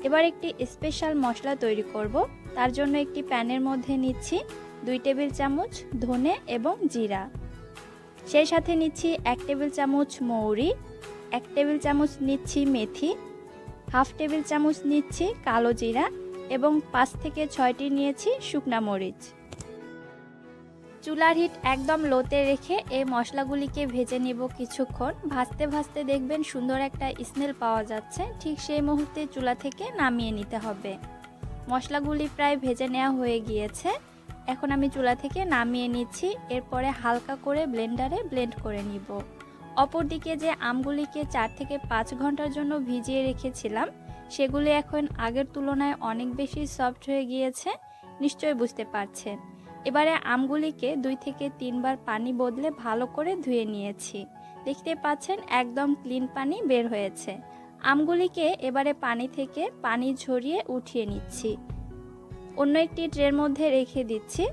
এবার একটি স্পেশাল মশলা তৈরি করব। তার জন্য একটি প্যানের মধ্যে নিচ্ছি 2 টেবিল চামচ ধনে এবং জিরা। সেই সাথে নিচ্ছি 1 টেবিল চামচ মৌরি, 1 টেবিল চামচ নিচ্ছি মেথি, হাফ টেবিল চামচ নিচ্ছি কালো জিরা এবং 5 থেকে 6টি নিয়েছি শুকনা মরিচ। চুলার হিট একদম লোতে রেখে এই মশলাগুলিকে ভেজে নেব কিছুক্ষণ। ভাজতে ভাজতে দেখবেন সুন্দর একটা স্মেল পাওয়া যাচ্ছে, ঠিক সেই মুহূর্তে চুলা থেকে নামিয়ে নিতে হবে। মশলাগুলি প্রায় ভেজে নেওয়া হয়ে গিয়েছে। এখন আমি চুলা থেকে নামিয়ে নিচ্ছি। এরপরে হালকা করে ব্লেন্ডারে ব্লেন্ড করে নিব। অপরদিকে যে আমগুলিকে 4 থেকে 5 ঘন্টার জন্য ভিজিয়ে রেখেছিলাম সেগুলি এখন আগের তুলনায় অনেক বেশি সফট হয়ে গিয়েছে, নিশ্চয়ই বুঝতে পারছেন। এবারে আমগুলিকে 2 থেকে 3 বার পানি বদলে ভালো করে ধুয়ে নিয়েছি। দেখতে পাচ্ছেন একদম ক্লিন পানি বের হয়েছে। আমগুলিকে এবারে পানি থেকে পানি ঝরিয়ে উঠিয়ে নিচ্ছি। অন্য একটি ট্রের মধ্যে রেখে দিচ্ছি।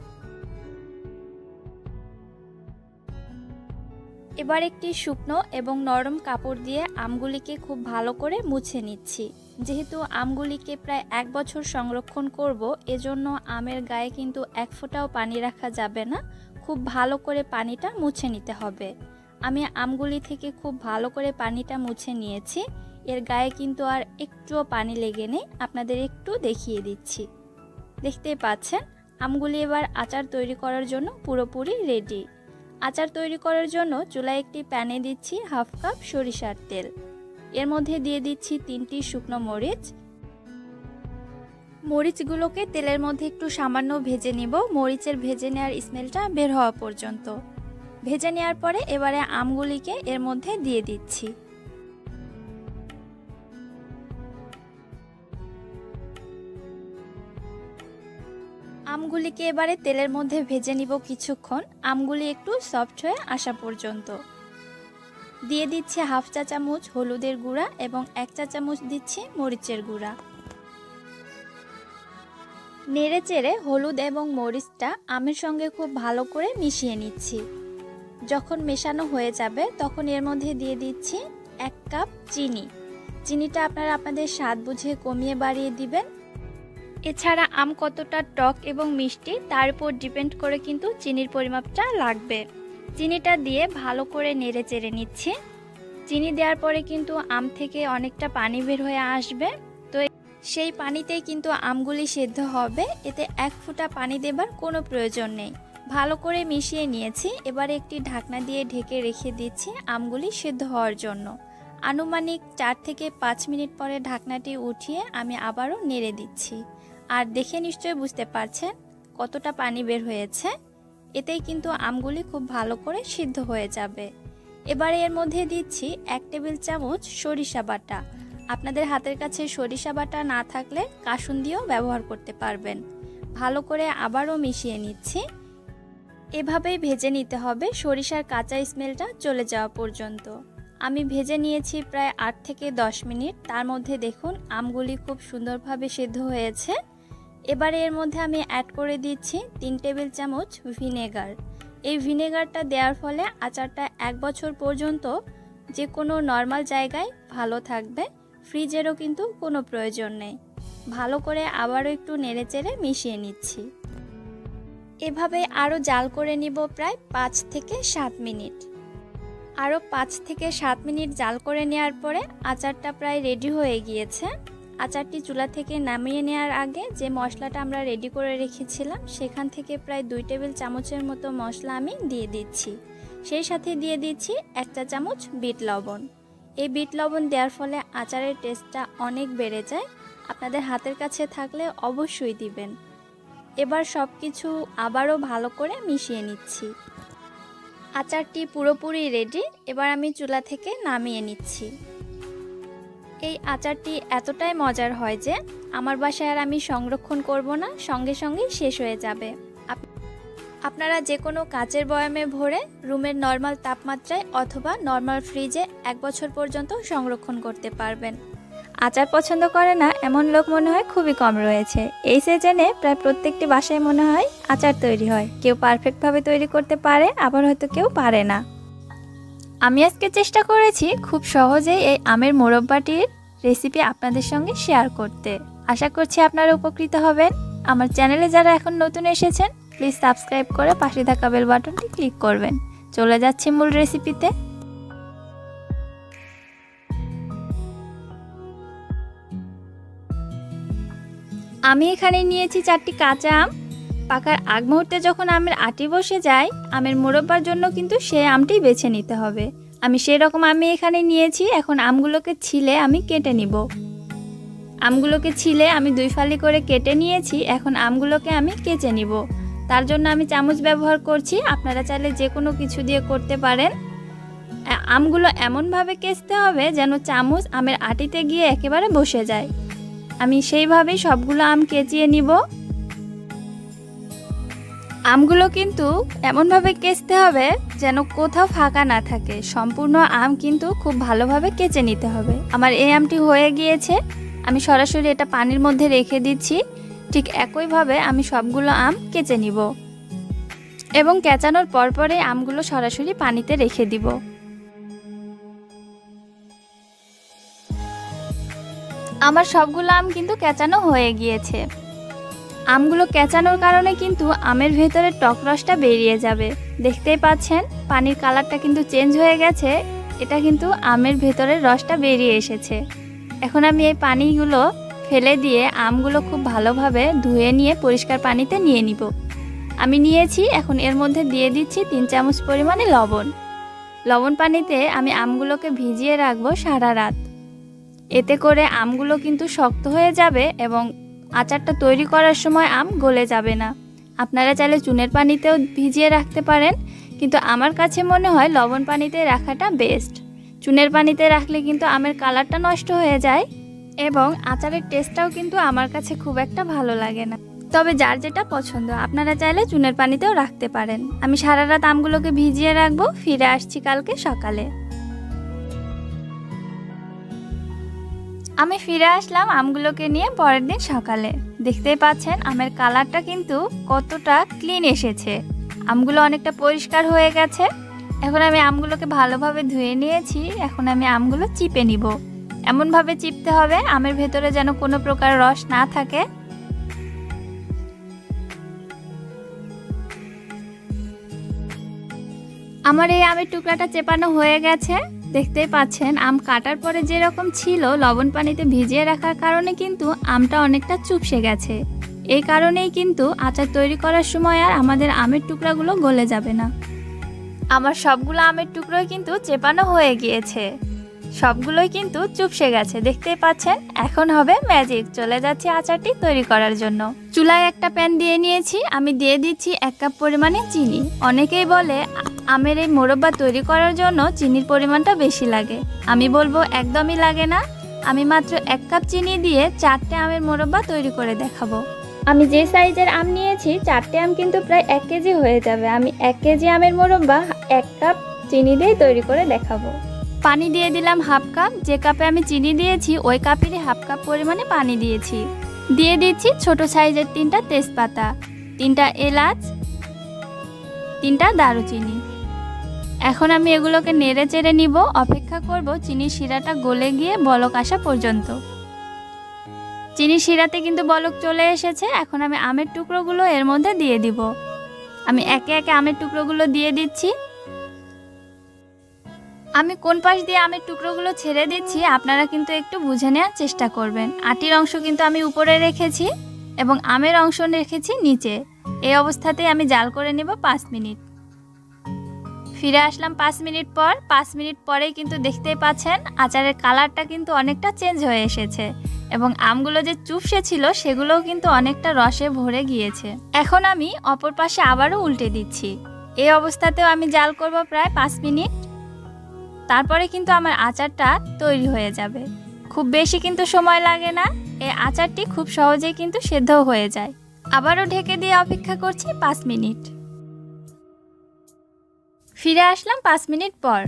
এবার একটি শুকনো এবং নরম কাপড় দিয়ে আমগুলিকে খুব ভালো করে মুছে নিচ্ছি। যেহেতু আমগুলিকে প্রায় 1 বছর সংরক্ষণ করব, এজন্য আমের গায়ে কিন্তু 1 ফোঁটাও পানি রাখা যাবে না। খুব ভালো করে পানিটা মুছে নিতে হবে। আমি আমগুলি থেকে খুব ভালো করে পানিটা মুছে নিয়েছি। এর গায়ে কিন্তু আর একটুও পানি লেগে নেই। আপনাদের একটু দেখিয়ে দিচ্ছি। দেখতেই পাচ্ছেন আমগুলি এবার আচার তৈরি করার জন্য পুরোপুরি রেডি। আচার তৈরি করার জন্য চুলায় একটি প্যানে দিচ্ছি হাফ কাপ সরিষার তেল। এর মধ্যে দিয়ে দিচ্ছি 3টি শুকনো মরিচ। মরিচগুলোকে তেলের মধ্যে একটু সামান্য ভেজে নিব, মরিচের ভেজে নেওয়ার স্মেলটা বের হওয়া পর্যন্ত। ভেজে নেওয়ার পরে এবারে আমগুলিকে এর মধ্যে দিয়ে দিচ্ছি। আমগুলিকে এবারে তেলের মধ্যে ভেজে নিব কিছুক্ষণ, আমগুলি একটু সফট হয়ে আসা পর্যন্ত। দিয়ে দিচ্ছি হাফ চা চামচ হলুদের গুঁড়া এবং 1 চা চামচ দিচ্ছি মরিচের গুঁড়া। নেড়ে চেড়ে হলুদ এবং মরিচটা আমের সঙ্গে খুব ভালো করে মিশিয়ে নিচ্ছি। যখন মেশানো হয়ে যাবে তখন এর মধ্যে দিয়ে দিচ্ছি 1 কাপ চিনি। চিনিটা আপনারা আপনাদের স্বাদ বুঝে কমিয়ে বাড়িয়ে দিবেন। এছাড়া আম কতটা টক এবং মিষ্টি তার উপর ডিপেন্ড করে কিন্তু চিনির পরিমাপটা লাগবে। চিনিটা দিয়ে ভালো করে নেড়ে চেড়ে নিচ্ছি। চিনি দেওয়ার পরে কিন্তু আম থেকে অনেকটা পানি বের হয়ে আসবে, তো সেই পানিতেই কিন্তু আমগুলি সেদ্ধ হবে। এতে 1 ফোঁটা পানি দেবার কোনো প্রয়োজন নেই। ভালো করে মিশিয়ে নিয়েছি। এবারে একটি ঢাকনা দিয়ে ঢেকে রেখে দিচ্ছি আমগুলি সেদ্ধ হওয়ার জন্য। আনুমানিক 4 থেকে 5 মিনিট পরে ঢাকনাটি উঠিয়ে আমি আবারও নেড়ে দিচ্ছি। আর দেখে নিশ্চয়ই বুঝতে পারছেন কতটা পানি বের হয়েছে। এতেই কিন্তু আমগুলি খুব ভালো করে সিদ্ধ হয়ে যাবে। এবারে এর মধ্যে দিচ্ছি 1 টেবিল চামচ সরিষা বাটা। আপনাদের হাতের কাছে সরিষা বাটা না থাকলে কাসুন্দিও ব্যবহার করতে পারবেন। ভালো করে আবারও মিশিয়ে নিচ্ছি। এভাবেই ভেজে নিতে হবে সরিষার কাঁচা স্মেলটা চলে যাওয়া পর্যন্ত। আমি ভেজে নিয়েছি প্রায় 8 থেকে 10 মিনিট। তার মধ্যে দেখুন আমগুলি খুব সুন্দরভাবে সিদ্ধ হয়েছে। এবারে এর মধ্যে আমি অ্যাড করে দিচ্ছি 3 টেবিল চামচ ভিনেগার। এই ভিনেগারটা দেওয়ার ফলে আচারটা 1 বছর পর্যন্ত যে কোনো নর্মাল জায়গায় ভালো থাকবে, ফ্রিজেরও কিন্তু কোনো প্রয়োজন নেই। ভালো করে আবারও একটু নেড়েচেড়ে মিশিয়ে নিচ্ছি। এভাবে আরও জাল করে নিব প্রায় 5 থেকে 7 মিনিট। আরও 5 থেকে 7 মিনিট জাল করে নেওয়ার পরে আচারটা প্রায় রেডি হয়ে গিয়েছে। আচারটি চুলা থেকে নামিয়ে নেওয়ার আগে যে মশলাটা আমরা রেডি করে রেখেছিলাম সেখান থেকে প্রায় 2 টেবিল চামচের মতো মশলা আমি দিয়ে দিচ্ছি। সেই সাথে দিয়ে দিচ্ছি 1 চা চামচ বিট লবণ। এই বিট লবণ দেওয়ার ফলে আচারের টেস্টটা অনেক বেড়ে যায়। আপনাদের হাতের কাছে থাকলে অবশ্যই দিবেন। এবার সব কিছু আবারও ভালো করে মিশিয়ে নিচ্ছি। আচারটি পুরোপুরি রেডি। এবার আমি চুলা থেকে নামিয়ে নিচ্ছি। এই আচারটি এতটাই মজার হয় যে আমার বাসায় আর আমি সংরক্ষণ করব না, সঙ্গে সঙ্গেই শেষ হয়ে যাবে। আপনারা যে কোনো কাচের বয়ামে ভরে রুমের নর্মাল তাপমাত্রায় অথবা নর্মাল ফ্রিজে 1 বছর পর্যন্ত সংরক্ষণ করতে পারবেন। আচার পছন্দ করে না এমন লোক মনে হয় খুবই কম রয়েছে। এই সিজনে প্রায় প্রত্যেকটি বাসায় মনে হয় আচার তৈরি হয়। কেউ পারফেক্টভাবে তৈরি করতে পারে, আবার হয়তো কেউ পারে না। আমি আজকে চেষ্টা করেছি খুব সহজেই এই আমের মোরব্বাটির রেসিপি আপনাদের সঙ্গে শেয়ার করতে। আশা করছি আপনারা উপকৃত হবেন। আমার চ্যানেলে যারা এখন নতুন এসেছেন প্লিজ সাবস্ক্রাইব করে পাশে থাকা বেল বাটনটি ক্লিক করবেন। চলে যাচ্ছি মূল রেসিপিতে। আমি এখানে নিয়েছি 4টি কাঁচা আম। পাকার আগ মুহূর্তে যখন আমের আটি বসে যায়, আমের মোরব্বার জন্য কিন্তু সেই আমটি বেছে নিতে হবে। আমি সেই রকম আমি এখানে নিয়েছি। এখন আমগুলোকে ছিলে আমি কেটে নিব। আমগুলোকে ছিলে আমি 2 ফালি করে কেটে নিয়েছি। এখন আমগুলোকে আমি কেচে নিব। তার জন্য আমি চামচ ব্যবহার করছি। আপনারা চাইলে যে কোনো কিছু দিয়ে করতে পারেন। আমগুলো এমনভাবে কেচতে হবে যেন চামচ আমের আটিতে গিয়ে একেবারে বসে যায়। আমি সেইভাবেই সবগুলো আম কেচিয়ে নিব। আমগুলো কিন্তু এমনভাবে কেচতে হবে যেন কোথাও ফাঁকা না থাকে। সম্পূর্ণ আম কিন্তু খুব ভালোভাবে কেচে নিতে হবে। আমার এই আমটি হয়ে গিয়েছে। আমি সরাসরি এটা পানির মধ্যে রেখে দিচ্ছি। ঠিক একইভাবে আমি সবগুলো আম কেচে নিব এবং কেচানোর পরপরে আমগুলো সরাসরি পানিতে রেখে দিব। আমার সবগুলো আম কিন্তু কেচানো হয়ে গিয়েছে। আমগুলো কেচানোর কারণে কিন্তু আমের ভেতরে টক রসটা বেরিয়ে যাবে। দেখতেই পাচ্ছেন পানির কালারটা কিন্তু চেঞ্জ হয়ে গেছে। এটা কিন্তু আমের ভেতরের রসটা বেরিয়ে এসেছে। এখন আমি এই পানিগুলো ফেলে দিয়ে আমগুলো খুব ভালোভাবে ধুয়ে নিয়ে পরিষ্কার পানিতে নিয়ে নিব। আমি নিয়েছি। এখন এর মধ্যে দিয়ে দিচ্ছি 3 চামচ পরিমাণে লবণ। লবণ পানিতে আমি আমগুলোকে ভিজিয়ে রাখবো সারা রাত। এতে করে আমগুলো কিন্তু শক্ত হয়ে যাবে এবং আচারটা তৈরি করার সময় আম গলে যাবে না। আপনারা চাইলে চুনের পানিতেও ভিজিয়ে রাখতে পারেন, কিন্তু আমার কাছে মনে হয় লবণ পানিতে রাখাটা বেস্ট। চুনের পানিতে রাখলে কিন্তু আমের কালারটা নষ্ট হয়ে যায় এবং আচারের টেস্টটাও কিন্তু আমার কাছে খুব একটা ভালো লাগে না। তবে যার যেটা পছন্দ, আপনারা চাইলে চুনের পানিতেও রাখতে পারেন। আমি সারা রাত আমগুলোকে ভিজিয়ে রাখবো। ফিরে আসছি কালকে সকালে। আমি ফিরে আসলাম আমগুলোকে নিয়ে পরের দিন সকালে। দেখতেই পাচ্ছেন আমের কালারটা কিন্তু কতটা ক্লিন এসেছে। আমগুলো অনেকটা পরিষ্কার হয়ে গেছে। এখন আমি আমগুলোকে ভালোভাবে ধুয়ে নিয়েছি। এখন আমি আমগুলো চিপে নিব। এমনভাবে চিপতে হবে আমের ভেতরে যেন কোনো প্রকার রস না থাকে। আমার এই আমের টুকরাটা চেপানো হয়ে গেছে। দেখতেই পাচ্ছেন আম কাটার পরে যেরকম ছিল, লবণ পানিতে ভিজিয়ে রাখার কারণে কিন্তু আমটা অনেকটা চুপসে গেছে। এই কারণেই কিন্তু আচার তৈরি করার সময় আর আমাদের আমের টুকরাগুলো গলে যাবে না। আমার সবগুলো আমের টুকরোই কিন্তু চেপানো হয়ে গিয়েছে। সবগুলোই কিন্তু চুপসে গেছে। দেখতেই পাচ্ছেন। এখন হবে ম্যাজিক। চলে যাচ্ছে আচারটি তৈরি করার জন্য। চুলায় একটা প্যান দিয়ে নিয়েছি। আমি দিয়ে দিচ্ছি 1 কাপ পরিমাণে চিনি। অনেকেই বলে আমের এই মোরব্বা তৈরি করার জন্য চিনির পরিমাণটা বেশি লাগে। আমি বলবো একদমই লাগে না। আমি মাত্র 1 কাপ চিনি দিয়ে 4টে আমের মোরব্বা তৈরি করে দেখাবো। আমি যে সাইজের আম নিয়েছি 4টে আম কিন্তু প্রায় 1 কেজি হয়ে যাবে। আমি 1 কেজি আমের মোরব্বা 1 কাপ চিনি দিয়ে তৈরি করে দেখাবো। পানি দিয়ে দিলাম 1/2 কাপ। যে কাপে আমি চিনি দিয়েছি ওই কাপেরই 1/2 কাপ পরিমাণে পানি দিয়েছি। দিয়ে দিচ্ছি ছোট সাইজের 3টা তেজপাতা, 3টা এলাচ, 3টা দারুচিনি। এখন আমি এগুলোকে নেড়ে চেড়ে নিব। অপেক্ষা করব চিনির শিরাটা গলে গিয়ে বলক আসা পর্যন্ত। চিনির শিরাতে কিন্তু বলক চলে এসেছে। এখন আমি আমের টুকরোগুলো এর মধ্যে দিয়ে দিব। আমি একে একে আমের টুকরোগুলো দিয়ে দিচ্ছি। আমি কোন পাশ দিয়ে আমের টুকরোগুলো ছেড়ে দিচ্ছি আপনারা কিন্তু একটু বুঝে নেওয়ার চেষ্টা করবেন। আটির অংশ কিন্তু আমি উপরে রেখেছি এবং আমের অংশ রেখেছি নিচে। এই অবস্থাতেই আমি জাল করে নেব 5 মিনিট। ফিরে আসলাম 5 মিনিট পর। 5 মিনিট পরেই কিন্তু দেখতেই পাচ্ছেন আচারের কালারটা কিন্তু অনেকটা চেঞ্জ হয়ে এসেছে এবং আমগুলো যে চুপসে ছিল সেগুলোও কিন্তু অনেকটা রসে ভরে গিয়েছে। এখন আমি অপর পাশে আবারও উল্টে দিচ্ছি। এই অবস্থাতেও আমি জাল করব প্রায় 5 মিনিট। তারপরে কিন্তু আমার আচারটা তৈরি হয়ে যাবে। খুব বেশি কিন্তু সময় লাগে না। এই আচারটি খুব সহজেই কিন্তু সেদ্ধ হয়ে যায়। আবারও ঢেকে দিয়ে অপেক্ষা করছি 5 মিনিট। ফিরে আসলাম 5 মিনিট পর।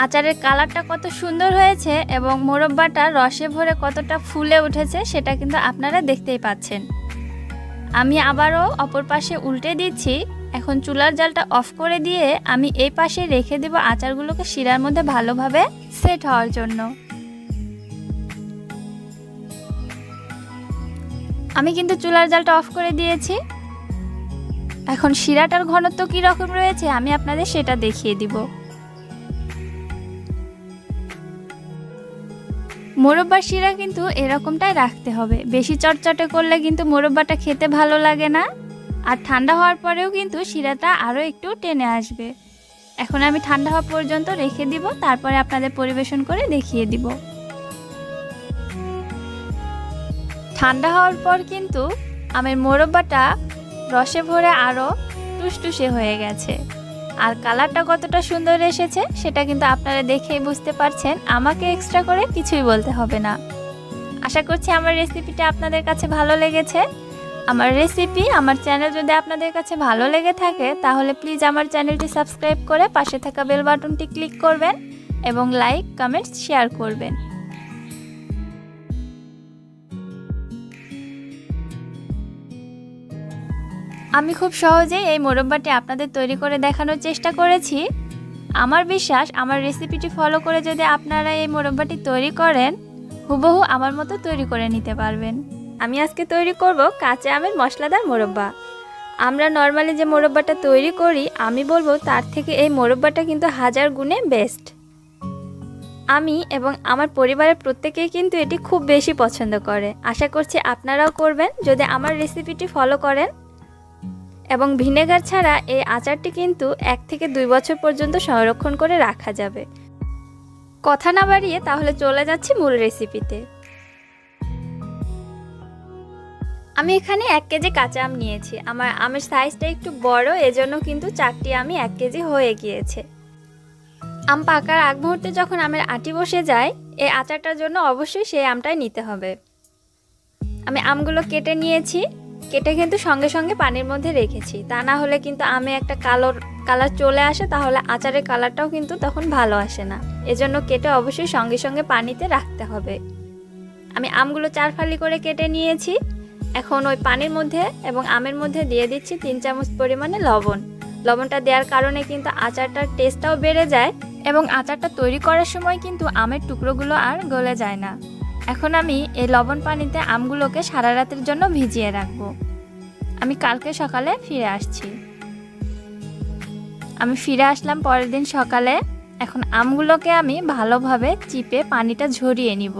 আচারের কালারটা কত সুন্দর হয়েছে এবং মোরব্বাটা রসে ভরে কতটা ফুলে উঠেছে সেটা কিন্তু আপনারা দেখতেই পাচ্ছেন। আমি আবারও অপর পাশে উল্টে দিচ্ছি। এখন চুলার জালটা অফ করে দিয়ে আমি এই পাশে রেখে দেব আচারগুলোকে শিরার মধ্যে ভালোভাবে সেট হওয়ার জন্য। আমি কিন্তু চুলার জালটা অফ করে দিয়েছি। এখন শিরাটার ঘনত্ব কি রকম রয়েছে আমি আপনাদের সেটা দেখিয়ে দিব। মোরব্বার শিরা কিন্তু এরকমটাই রাখতে হবে, বেশি চটচটে করলে কিন্তু মোরব্বাটা খেতে ভালো লাগে না, আর ঠান্ডা হওয়ার পরেও কিন্তু শিরাটা আরও একটু টেনে আসবে। এখন আমি ঠান্ডা হওয়া পর্যন্ত রেখে দিব, তারপরে আপনাদের পরিবেশন করে দেখিয়ে দিব। ঠান্ডা হওয়ার পর কিন্তু আমের মোরব্বাটা রসে ভরে আরও টুসটুসে হয়ে গেছে, আর কালারটা কতটা সুন্দর এসেছে সেটা কিন্তু আপনারা দেখেই বুঝতে পারছেন। আমাকে এক্সট্রা করে কিছুই বলতে হবে না। আশা করছি আমার রেসিপিটা আপনাদের কাছে ভালো লেগেছে। আমার রেসিপি, আমার চ্যানেল যদি আপনাদের কাছে ভালো লেগে থাকে তাহলে প্লিজ আমার চ্যানেলটি সাবস্ক্রাইব করে পাশে থাকা বেল বাটনটি ক্লিক করবেন এবং লাইক, কমেন্টস, শেয়ার করবেন। আমি খুব সহজেই এই মোরব্বাটি আপনাদের তৈরি করে দেখানোর চেষ্টা করেছি। আমার বিশ্বাস আমার রেসিপিটি ফলো করে যদি আপনারা এই মোরব্বাটি তৈরি করেন হুবহু আমার মতো তৈরি করে নিতে পারবেন। আমি আজকে তৈরি করব কাঁচা আমের মশলাদার মোরব্বা। আমরা নর্মালি যে মোরব্বাটা তৈরি করি আমি বলবো তার থেকে এই মোরব্বাটা কিন্তু 1000 গুণে বেস্ট। আমি এবং আমার পরিবারের প্রত্যেকেই কিন্তু এটি খুব বেশি পছন্দ করে। আশা করছি আপনারাও করবেন যদি আমার রেসিপিটি ফলো করেন। এবং ভিনেগার ছাড়া এই আচারটি কিন্তু 1 থেকে 2 বছর পর্যন্ত সংরক্ষণ করে রাখা যাবে। কথা না বাড়িয়ে তাহলে চলে যাচ্ছি মূল রেসিপিতে। আমি এখানে 1 কেজি কাঁচা আম নিয়েছি। আমার আমের সাইজটা একটু বড়, এজন্য কিন্তু 4টি আমি 1 কেজি হয়ে গিয়েছে। আম পাকার আগ মুহূর্তে যখন আমের আটি বসে যায় এই আচারটার জন্য অবশ্যই সেই আমটাই নিতে হবে। আমি আমগুলো কেটে নিয়েছি। কেটে কিন্তু সঙ্গে সঙ্গে পানির মধ্যে রেখেছি, তা না হলে কিন্তু আমে একটা কালার চলে আসে, তাহলে আচারের কালারটাও কিন্তু তখন ভালো আসে না। এজন্য কেটে অবশ্যই সঙ্গে সঙ্গে পানিতে রাখতে হবে। আমি আমগুলো 4 ফালি করে কেটে নিয়েছি। এখন ওই পানির মধ্যে এবং আমের মধ্যে দিয়ে দিচ্ছি 3 চামচ পরিমাণে লবণ। লবণটা দেওয়ার কারণে কিন্তু আচারটার টেস্টটাও বেড়ে যায় এবং আচারটা তৈরি করার সময় কিন্তু আমের টুকরোগুলো আর গলে যায় না। এখন আমি এই লবণ পানিতে আমগুলোকে সারা রাতের জন্য ভিজিয়ে রাখবো। আমি কালকে সকালে ফিরে আসছি। আমি ফিরে আসলাম পরের দিন সকালে। এখন আমগুলোকে আমি ভালোভাবে চিপে পানিটা ঝরিয়ে নিব।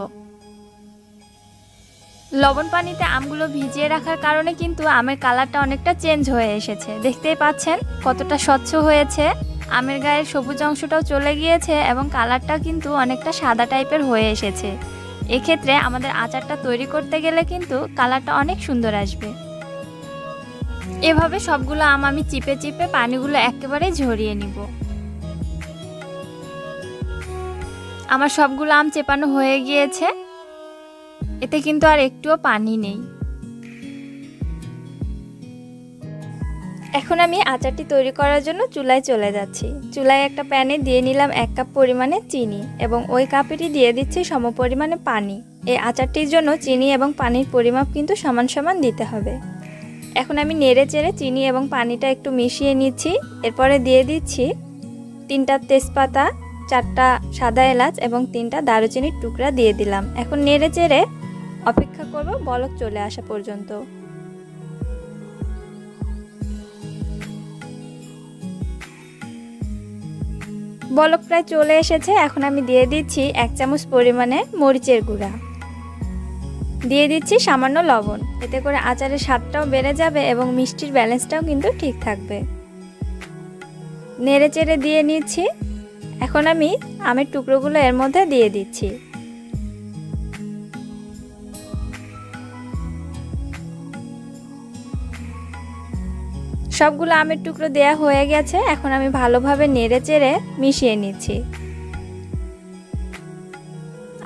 লবণ পানিতে আমগুলো ভিজিয়ে রাখার কারণে কিন্তু আমের কালারটা অনেকটা চেঞ্জ হয়ে এসেছে। দেখতেই পাচ্ছেন কতটা স্বচ্ছ হয়েছে। আমের গায়ের সবুজ অংশটাও চলে গিয়েছে এবং কালারটাও কিন্তু অনেকটা সাদা টাইপের হয়ে এসেছে। এক্ষেত্রে আমাদের আচারটা তৈরি করতে গেলে কিন্তু কালারটা অনেক সুন্দর আসবে। এভাবে সবগুলো আম আমি চিপে চিপে পানিগুলো একেবারে ঝরিয়ে নিব। আমার সবগুলো আম চেপানো হয়ে গিয়েছে, এতে কিন্তু আর একটুও পানি নেই। এখন আমি আচারটি তৈরি করার জন্য চুলায় চলে যাচ্ছি। চুলায় একটা প্যানে দিয়ে নিলাম 1 কাপ পরিমাণে চিনি এবং ওই কাপেরই দিয়ে দিচ্ছি সমপরিমাণে পানি। এই আচারটির জন্য চিনি এবং পানির পরিমাপ কিন্তু সমান সমান দিতে হবে। এখন আমি নেড়ে চেড়ে চিনি এবং পানিটা একটু মিশিয়ে নিচ্ছি। এরপরে দিয়ে দিচ্ছি 3টা তেজপাতা, 4টা সাদা এলাচ এবং 3টা দারুচিনির টুকরা দিয়ে দিলাম। এখন নেড়ে চেড়ে অপেক্ষা করব বলক চলে আসা পর্যন্ত। বলক প্রায় চলে এসেছে। এখন আমি দিয়ে দিচ্ছি 1 চামচ পরিমাণে মরিচের গুঁড়া, দিয়ে দিচ্ছি সামান্য লবণ। এতে করে আচারের স্বাদটাও বেড়ে যাবে এবং মিষ্টির ব্যালেন্সটাও কিন্তু ঠিক থাকবে। নেড়ে চেড়ে দিয়ে নিচ্ছি। এখন আমি আমের টুকরোগুলো এর মধ্যে দিয়ে দিচ্ছি। সবগুলো আমের টুকরো দেয়া হয়ে গেছে। এখন আমি ভালোভাবে নেড়ে চেড়ে মিশিয়ে নিচ্ছি।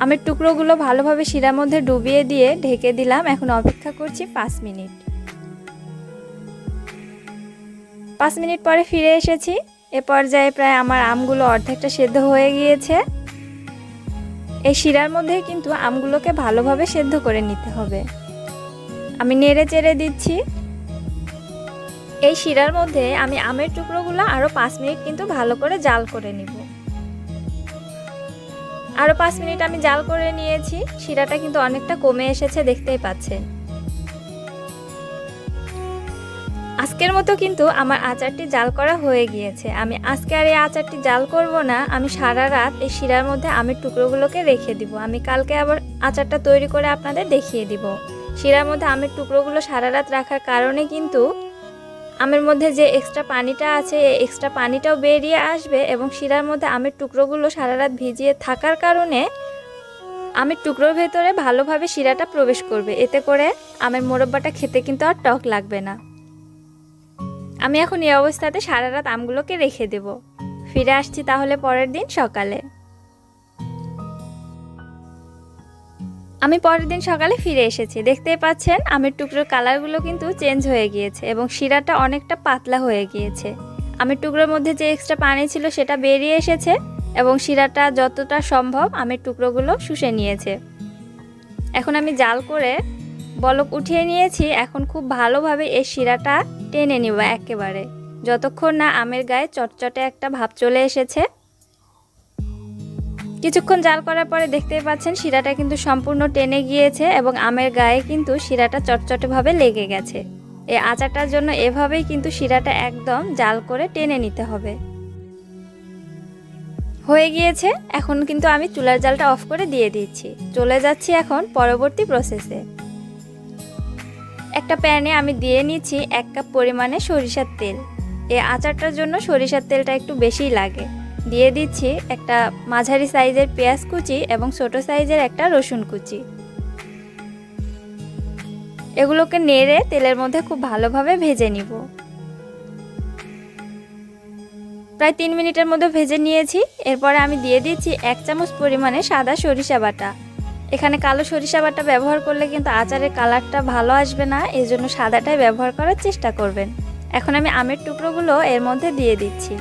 আমের টুকরোগুলো ভালোভাবে শিরার মধ্যে ডুবিয়ে দিয়ে ঢেকে দিলাম। এখন অপেক্ষা করছি 5 মিনিট। 5 মিনিট পরে ফিরে এসেছি। এ পর্যায়ে প্রায় আমার আমগুলো অর্ধেকটা সেদ্ধ হয়ে গিয়েছে। এই শিরার মধ্যে কিন্তু আমগুলোকে ভালোভাবে সেদ্ধ করে নিতে হবে। আমি নেড়ে চেড়ে দিচ্ছি। এই শিরার মধ্যে আমি আমের টুকরোগুলো আরও 5 মিনিট কিন্তু ভালো করে জাল করে নিব। আরও 5 মিনিট আমি জাল করে নিয়েছি। শিরাটা কিন্তু অনেকটা কমে এসেছে, দেখতেই পাচ্ছেন। আজকের মতো কিন্তু আমার আচারটি জাল করা হয়ে গিয়েছে। আমি আজকে আর এই আচারটি জাল করব না। আমি সারা রাত এই শিরার মধ্যে আমের টুকরোগুলোকে রেখে দিব। আমি কালকে আবার আচারটা তৈরি করে আপনাদের দেখিয়ে দিব। শিরার মধ্যে আমের টুকরোগুলো সারা রাত রাখার কারণে কিন্তু আমের মধ্যে যে এক্সট্রা পানিটা আছে এই এক্সট্রা পানিটাও বেরিয়ে আসবে এবং শিরার মধ্যে আমের টুকরোগুলো সারা রাত ভিজিয়ে থাকার কারণে আমের টুকরোর ভেতরে ভালোভাবে শিরাটা প্রবেশ করবে। এতে করে আমের মোরব্বাটা খেতে কিন্তু আর টক লাগবে না। আমি এখন এই অবস্থাতে সারা রাত আমগুলোকে রেখে দেব। ফিরে আসছি তাহলে পরের দিন সকালে। আমি পরের দিন সকালে ফিরে এসেছি। দেখতেই পাচ্ছেন আমের টুকরোর কালারগুলো কিন্তু চেঞ্জ হয়ে গিয়েছে এবং শিরাটা অনেকটা পাতলা হয়ে গিয়েছে। আমের টুকরোর মধ্যে যে এক্সট্রা পানি ছিল সেটা বেরিয়ে এসেছে এবং শিরাটা যতটা সম্ভব আমের টুকরোগুলো শুষে নিয়েছে। এখন আমি জাল করে বলক উঠিয়ে নিয়েছি। এখন খুব ভালোভাবে এই শিরাটা টেনে নিব একেবারে, যতক্ষণ না আমের গায়ে চটচটে একটা ভাব চলে এসেছে। কিছুক্ষণ জাল করার পরে দেখতেই পাচ্ছেন শিরাটা কিন্তু সম্পূর্ণ টেনে গিয়েছে এবং আমের গায়ে কিন্তু শিরাটা চটচটেভাবে লেগে গেছে। এই আচারটার জন্য এভাবেই কিন্তু শিরাটা একদম জাল করে টেনে নিতে হবে। হয়ে গিয়েছে। এখন কিন্তু আমি চুলার জালটা অফ করে দিয়ে দিচ্ছি। চলে যাচ্ছি এখন পরবর্তী প্রসেসে। একটা প্যানে আমি দিয়ে নিচ্ছি 1 কাপ পরিমাণে সরিষার তেল। এই আচারটার জন্য সরিষার তেলটা একটু বেশিই লাগে। দিয়ে দিচ্ছি একটা মাঝারি সাইজের পেঁয়াজ কুচি এবং ছোট সাইজের একটা রসুন কুচি। এগুলোকে নেড়ে তেলের মধ্যে খুব ভালোভাবে ভেজে নিব। প্রায় 3 মিনিটের মধ্যে ভেজে নিয়েছি। এরপরে আমি দিয়ে দিচ্ছি 1 চামচ পরিমাণে সাদা সরিষা বাটা। এখানে কালো সরিষা বাটা ব্যবহার করলে কিন্তু আচারের কালারটা ভালো আসবে না, এজন্য সাদাটাই ব্যবহার করার চেষ্টা করবেন। এখন আমি আমের টুকরোগুলো এর মধ্যে দিয়ে দিচ্ছি।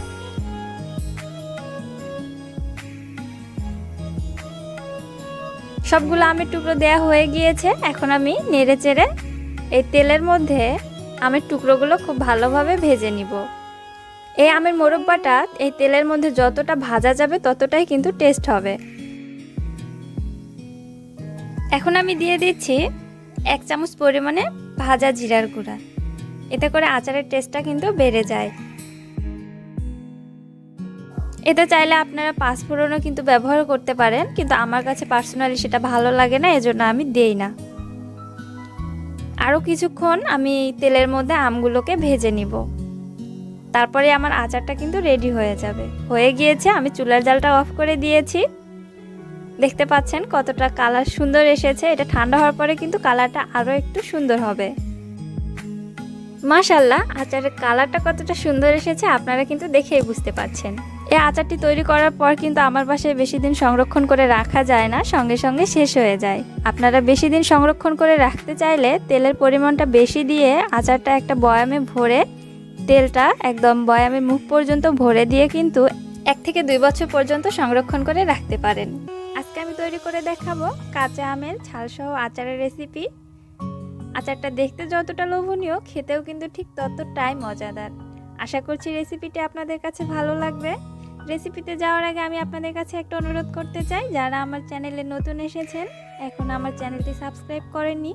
সবগুলো আমের টুকরো দেয়া হয়ে গিয়েছে। এখন আমি নেড়ে চেড়ে এই তেলের মধ্যে আমের টুকরোগুলো খুব ভালোভাবে ভেজে নিব। এই আমের মোরব্বাটা এই তেলের মধ্যে যতটা ভাজা যাবে ততটাই কিন্তু টেস্ট হবে। এখন আমি দিয়ে দিচ্ছি 1 চামচ পরিমাণে ভাজা জিরার গুঁড়া। এতে করে আচারের টেস্টটা কিন্তু বেড়ে যায়। এতে চাইলে আপনারা 5 ফোড়নও কিন্তু ব্যবহার করতে পারেন, কিন্তু আমার কাছে পার্সোনালি সেটা ভালো লাগে না, এজন্য আমি দেই না। আরও কিছুক্ষণ আমি তেলের মধ্যে আমগুলোকে ভেজে নিব। তারপরে আমার আচারটা কিন্তু রেডি হয়ে যাবে। হয়ে গিয়েছে। আমি চুলার জালটা অফ করে দিয়েছি। দেখতে পাচ্ছেন কতটা কালার সুন্দর এসেছে। এটা ঠান্ডা হওয়ার পরে কিন্তু কালারটা আরও একটু সুন্দর হবে। মাশাআল্লাহ, আচারের কালারটা কতটা সুন্দর এসেছে আপনারা কিন্তু দেখেই বুঝতে পারছেন। এই আচারটি তৈরি করার পর কিন্তু আমার বাসায় বেশি দিন সংরক্ষণ করে রাখা যায় না, সঙ্গে সঙ্গে শেষ হয়ে যায়। আপনারা বেশি দিন সংরক্ষণ করে রাখতে চাইলে তেলের পরিমাণটা বেশি দিয়ে আচারটা একটা বয়ামে ভরে, তেলটা একদম বয়ামের মুখ পর্যন্ত ভরে দিয়ে কিন্তু 1 থেকে 2 বছর পর্যন্ত সংরক্ষণ করে রাখতে পারেন। আজকে আমি তৈরি করে দেখাবো কাঁচা আমের ঝালসহ আচারের রেসিপি। আচারটা দেখতে যতটা লোভনীয়, খেতেও কিন্তু ঠিক ততটাই মজাদার। আশা করছি রেসিপিটি আপনাদের কাছে ভালো লাগবে। রেসিপিতে যাওয়ার আগে আমি আপনাদের কাছে একটা অনুরোধ করতে চাই, যারা আমার চ্যানেলে নতুন এসেছেন, এখন আমার চ্যানেলটি সাবস্ক্রাইব করেননি,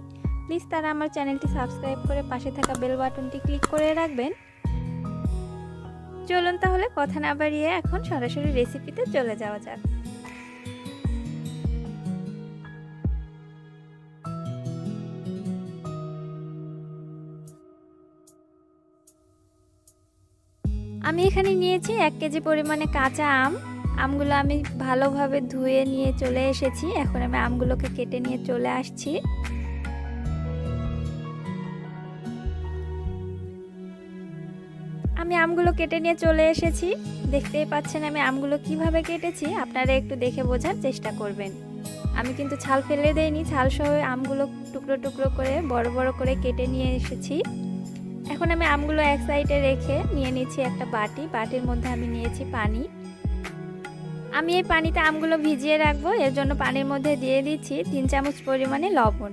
প্লিজ তারা আমার চ্যানেলটি সাবস্ক্রাইব করে পাশে থাকা বেল বাটনটি ক্লিক করে রাখবেন। চলুন তাহলে কথা না বাড়িয়ে এখন সরাসরি রেসিপিতে চলে যাওয়া যাক। আমি এখানে নিয়েছি 1 কেজি পরিমাণে কাঁচা আম। আমগুলো আমি ভালোভাবে ধুয়ে নিয়ে চলে এসেছি। এখন আমি আমগুলোকে কেটে নিয়ে চলে আসছি। আমি আমগুলো কেটে নিয়ে চলে এসেছি। দেখতেই পাচ্ছেন আমি আমগুলো কিভাবে কেটেছি, আপনারা একটু দেখে বোঝার চেষ্টা করবেন। আমি কিন্তু ছাল ফেলে দেইনি, ছাল সহ আমগুলো টুকরো টুকরো করে বড় বড় করে কেটে নিয়ে এসেছি। এখন আমি আমগুলো এক সাইডে রেখে নিয়ে নিচ্ছি একটা বাটি। বাটির মধ্যে আমি নিয়েছি পানি। আমি এই পানিতে আমগুলো ভিজিয়ে রাখবো, এর জন্য পানির মধ্যে দিয়ে দিচ্ছি 3 চামচ পরিমাণে লবণ।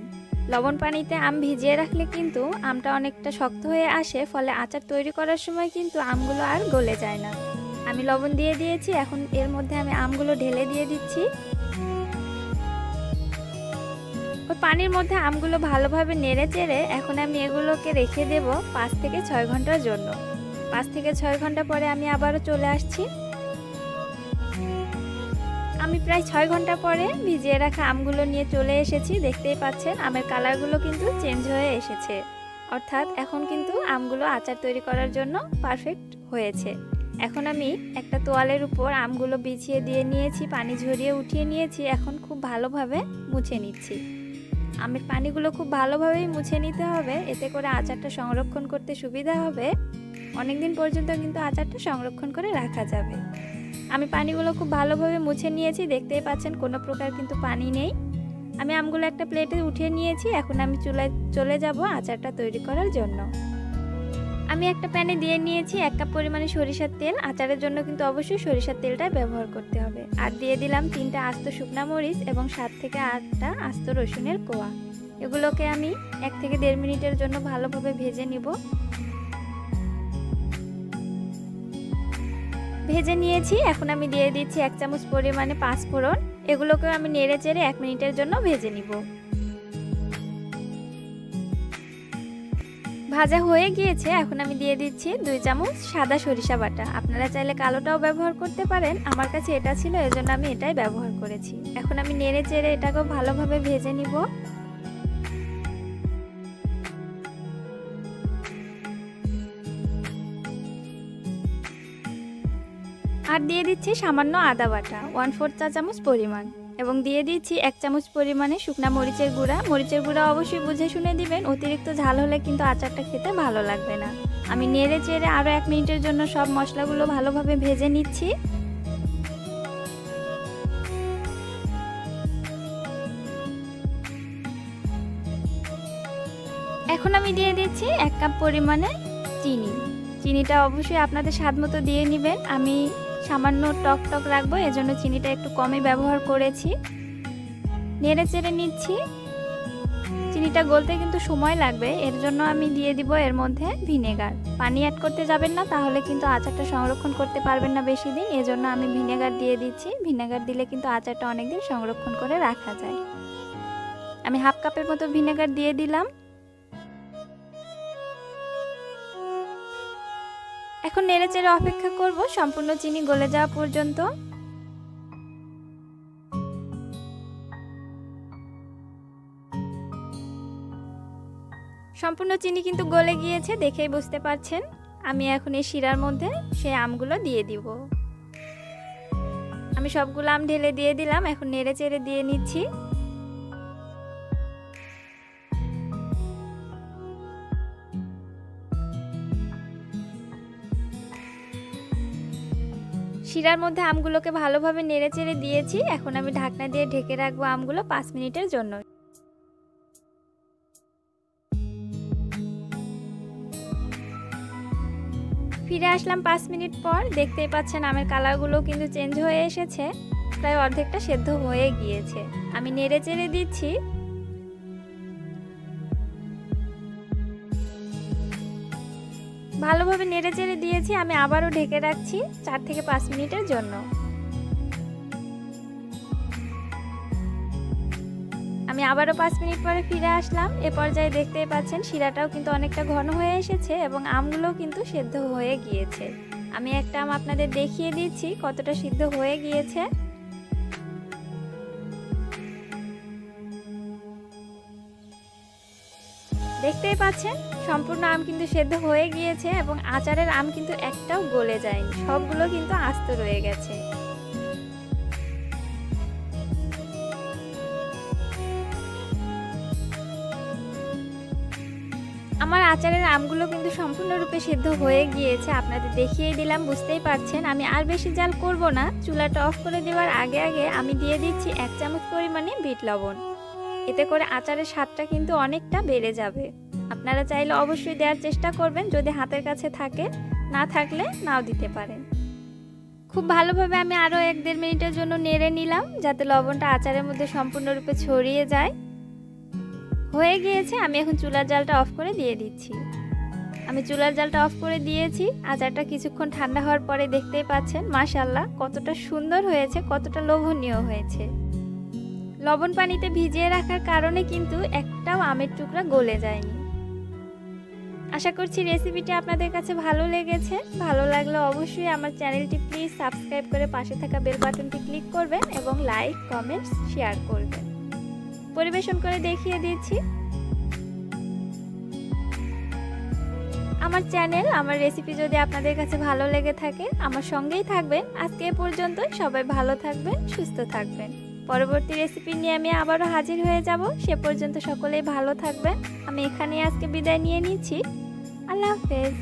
লবণ পানিতে আম ভিজিয়ে রাখলে কিন্তু আমটা অনেকটা শক্ত হয়ে আসে, ফলে আচার তৈরি করার সময় কিন্তু আমগুলো আর গলে যায় না। আমি লবণ দিয়ে দিয়েছি, এখন এর মধ্যে আমি আমগুলো ঢেলে দিয়ে দিচ্ছি। ওই পানির মধ্যে আমগুলো ভালোভাবে নেড়ে চেড়ে এখন আমি এগুলোকে রেখে দেব 5 থেকে 6 ঘন্টার জন্য। 5 থেকে 6 ঘন্টা পরে আমি আবারও চলে আসছি। আমি প্রায় 6 ঘন্টা পরে ভিজিয়ে রাখা আমগুলো নিয়ে চলে এসেছি। দেখতেই পাচ্ছেন আমের কালারগুলো কিন্তু চেঞ্জ হয়ে এসেছে, অর্থাৎ এখন কিন্তু আমগুলো আচার তৈরি করার জন্য পারফেক্ট হয়েছে। এখন আমি একটা তোয়ালের উপর আমগুলো বিছিয়ে দিয়ে নিয়েছি, পানি ঝরিয়ে উঠিয়ে নিয়েছি। এখন খুব ভালোভাবে মুছে নিচ্ছি। আমের পানিগুলো খুব ভালোভাবেই মুছে নিতে হবে, এতে করে আচারটা সংরক্ষণ করতে সুবিধা হবে। অনেকদিন পর্যন্ত কিন্তু আচারটা সংরক্ষণ করে রাখা যাবে। আমি পানিগুলো খুব ভালোভাবে মুছে নিয়েছি, দেখতেই পাচ্ছেন কোনো প্রকার কিন্তু পানি নেই। আমি আমগুলো একটা প্লেটে উঠিয়ে নিয়েছি। এখন আমি চুলায় চলে যাব আচারটা তৈরি করার জন্য। আমি একটা প্যানে দিয়ে নিয়েছি 1 কাপ পরিমাণে সরিষার তেল। আচারের জন্য কিন্তু অবশ্যই সরিষার তেলটা ব্যবহার করতে হবে। আর দিয়ে দিলাম 3টা আস্ত শুকনা মরিচ এবং 7 থেকে 8টা আস্ত রসুনের কোয়া। এগুলোকে আমি 1 থেকে 1.5 মিনিটের জন্য ভালোভাবে ভেজে নিব। ভেজে নিয়েছি, এখন আমি দিয়ে দিচ্ছি 1 চামচ পরিমাণে পাঁচফোড়ন। এগুলোকে আমি নেড়ে চেড়ে 1 মিনিটের জন্য ভেজে নিব। ভাজা হয়ে গিয়েছে, এখন আমি দিয়ে দিচ্ছি 2 চামচ সাদা সরিষা বাটা। আপনারা চাইলে কালোটাও ব্যবহার করতে পারেন, আমার কাছে এটা ছিল এজন্য আমি এটাই ব্যবহার করেছি। এখন আমি নেড়ে চেড়ে এটাকেও ভালোভাবে ভেজে নিব। আর দিয়ে দিচ্ছি সামান্য আদা বাটা 1/4 চা চামচ পরিমাণ, এবং দিয়ে দিচ্ছি 1 চামচ পরিমাণে শুকনা মরিচের গুঁড়া। মরিচের গুঁড়া অবশ্যই বুঝে শুনে দিবেন, অতিরিক্ত ঝাল হলে কিন্তু আচারটা খেতে ভালো লাগবে না। আমি নেড়ে চেড়ে আরও 1 মিনিটের জন্য সব মশলাগুলো ভালোভাবে ভেজে নিচ্ছি। এখন আমি দিয়ে দিচ্ছি 1 কাপ পরিমাণে চিনি। চিনিটা অবশ্যই আপনাদের স্বাদ মতো দিয়ে নেবেন। আমি সামান্য টক টক রাখবো, এজন্য চিনিটা একটু কমই ব্যবহার করেছি। নেড়ে চেড়ে নিচ্ছি। চিনিটা গলতে কিন্তু সময় লাগবে, এর জন্য আমি দিয়ে দিব এর মধ্যে ভিনেগার। পানি অ্যাড করতে যাবেন না, তাহলে কিন্তু আচারটা সংরক্ষণ করতে পারবেন না বেশি দিন। এজন্য আমি ভিনেগার দিয়ে দিচ্ছি। ভিনেগার দিলে কিন্তু আচারটা অনেকদিন সংরক্ষণ করে রাখা যায়। আমি 1/2 কাপের মতো ভিনেগার দিয়ে দিলাম। এখন নেড়ে চেড়ে অপেক্ষা করব সম্পূর্ণ চিনি গলে যাওয়া পর্যন্ত। সম্পূর্ণ চিনি কিন্তু গলে গিয়েছে, দেখেই বুঝতে পারছেন। আমি এখন এই শিরার মধ্যে সেই আমগুলো দিয়ে দিব। আমি সবগুলো আম ঢেলে দিয়ে দিলাম। এখন নেড়ে চেড়ে দিয়ে নিচ্ছি। শিরার মধ্যে আমগুলোকে ভালোভাবে নেড়ে চেড়ে দিয়েছি। এখন আমি ঢাকনা দিয়ে ঢেকে রাখবো আমগুলো 5 মিনিটের জন্য। ফিরে আসলাম 5 মিনিট পর। দেখতেই পাচ্ছেন আমের কালারগুলো কিন্তু চেঞ্জ হয়ে এসেছে, প্রায় অর্ধেকটা সেদ্ধ হয়ে গিয়েছে। আমি নেড়ে চেড়ে দিচ্ছি। ভালোভাবে নেড়ে চেড়ে দিয়েছি। আমি আবারও ঢেকে রাখছি 4 থেকে 5 মিনিটের জন্য। আমি আবারও 5 মিনিট পরে ফিরে আসলাম। এ পর্যায়ে দেখতেই পাচ্ছেন শিরাটাও কিন্তু অনেকটা ঘন হয়ে এসেছে এবং আমগুলোও কিন্তু সেদ্ধ হয়ে গিয়েছে। আমি একটা আম আপনাদের দেখিয়ে দিচ্ছি কতটা সিদ্ধ হয়ে গিয়েছে। দেখতেই পাচ্ছেন সম্পূর্ণ আম কিন্তু সেদ্ধ হয়ে গিয়েছে এবং আচারের আম কিন্তু একটাও গলে যায়নি, সবগুলো কিন্তু আস্ত রয়ে গেছে। আমার আচারের আমগুলো কিন্তু সম্পূর্ণরূপে সিদ্ধ হয়ে গিয়েছে, আপনাদের দেখিয়ে দিলাম, বুঝতেই পারছেন। আমি আর বেশি জাল করব না। চুলাটা অফ করে দেওয়ার আগে আগে আমি দিয়ে দিচ্ছি 1 চামচ পরিমাণে বিট লবণ। এতে করে আচারের স্বাদটা কিন্তু অনেকটা বেড়ে যাবে। আপনারা চাইলে অবশ্যই দেওয়ার চেষ্টা করবেন যদি হাতের কাছে থাকে, না থাকলে নাও দিতে পারেন। খুব ভালোভাবে আমি আরও 1-1.5 মিনিটের জন্য নেড়ে নিলাম যাতে লবণটা আচারের মধ্যে সম্পূর্ণরূপে ছড়িয়ে যায়। হয়ে গিয়েছে, আমি এখন চুলার জালটা অফ করে দিয়ে দিচ্ছি। আমি চুলার জালটা অফ করে দিয়েছি। আচারটা কিছুক্ষণ ঠান্ডা হওয়ার পরে দেখতেই পাচ্ছেন মাশাআল্লাহ কতটা সুন্দর হয়েছে, কতটা লোভনীয় হয়েছে। লবণ পানিতে ভিজিয়ে রাখার কারণে কিন্তু একটাও আমের টুকরা গলে যায়নি। আশা করছি রেসিপিটি আপনাদের কাছে ভালো লেগেছে। ভালো লাগলে অবশ্যই আমার চ্যানেলটি প্লিজ সাবস্ক্রাইব করে পাশে থাকা বেল বাটনটি ক্লিক করবেন এবং লাইক, কমেন্টস, শেয়ার করবেন। পরিবেশন করে দেখিয়ে দিচ্ছি। আমার চ্যানেল, আমার রেসিপি যদি আপনাদের কাছে ভালো লেগে থাকে আমার সঙ্গেই থাকবেন। আজকে এ পর্যন্তই। সবাই ভালো থাকবেন, সুস্থ থাকবেন। পরবর্তী রেসিপি নিয়ে আমি আবারও হাজির হয়ে যাব। সে পর্যন্ত সকলেই ভালো থাকবেন। আমি এখানেই আজকে বিদায় নিয়ে নিচ্ছি। আল্লাহ হাফেজ।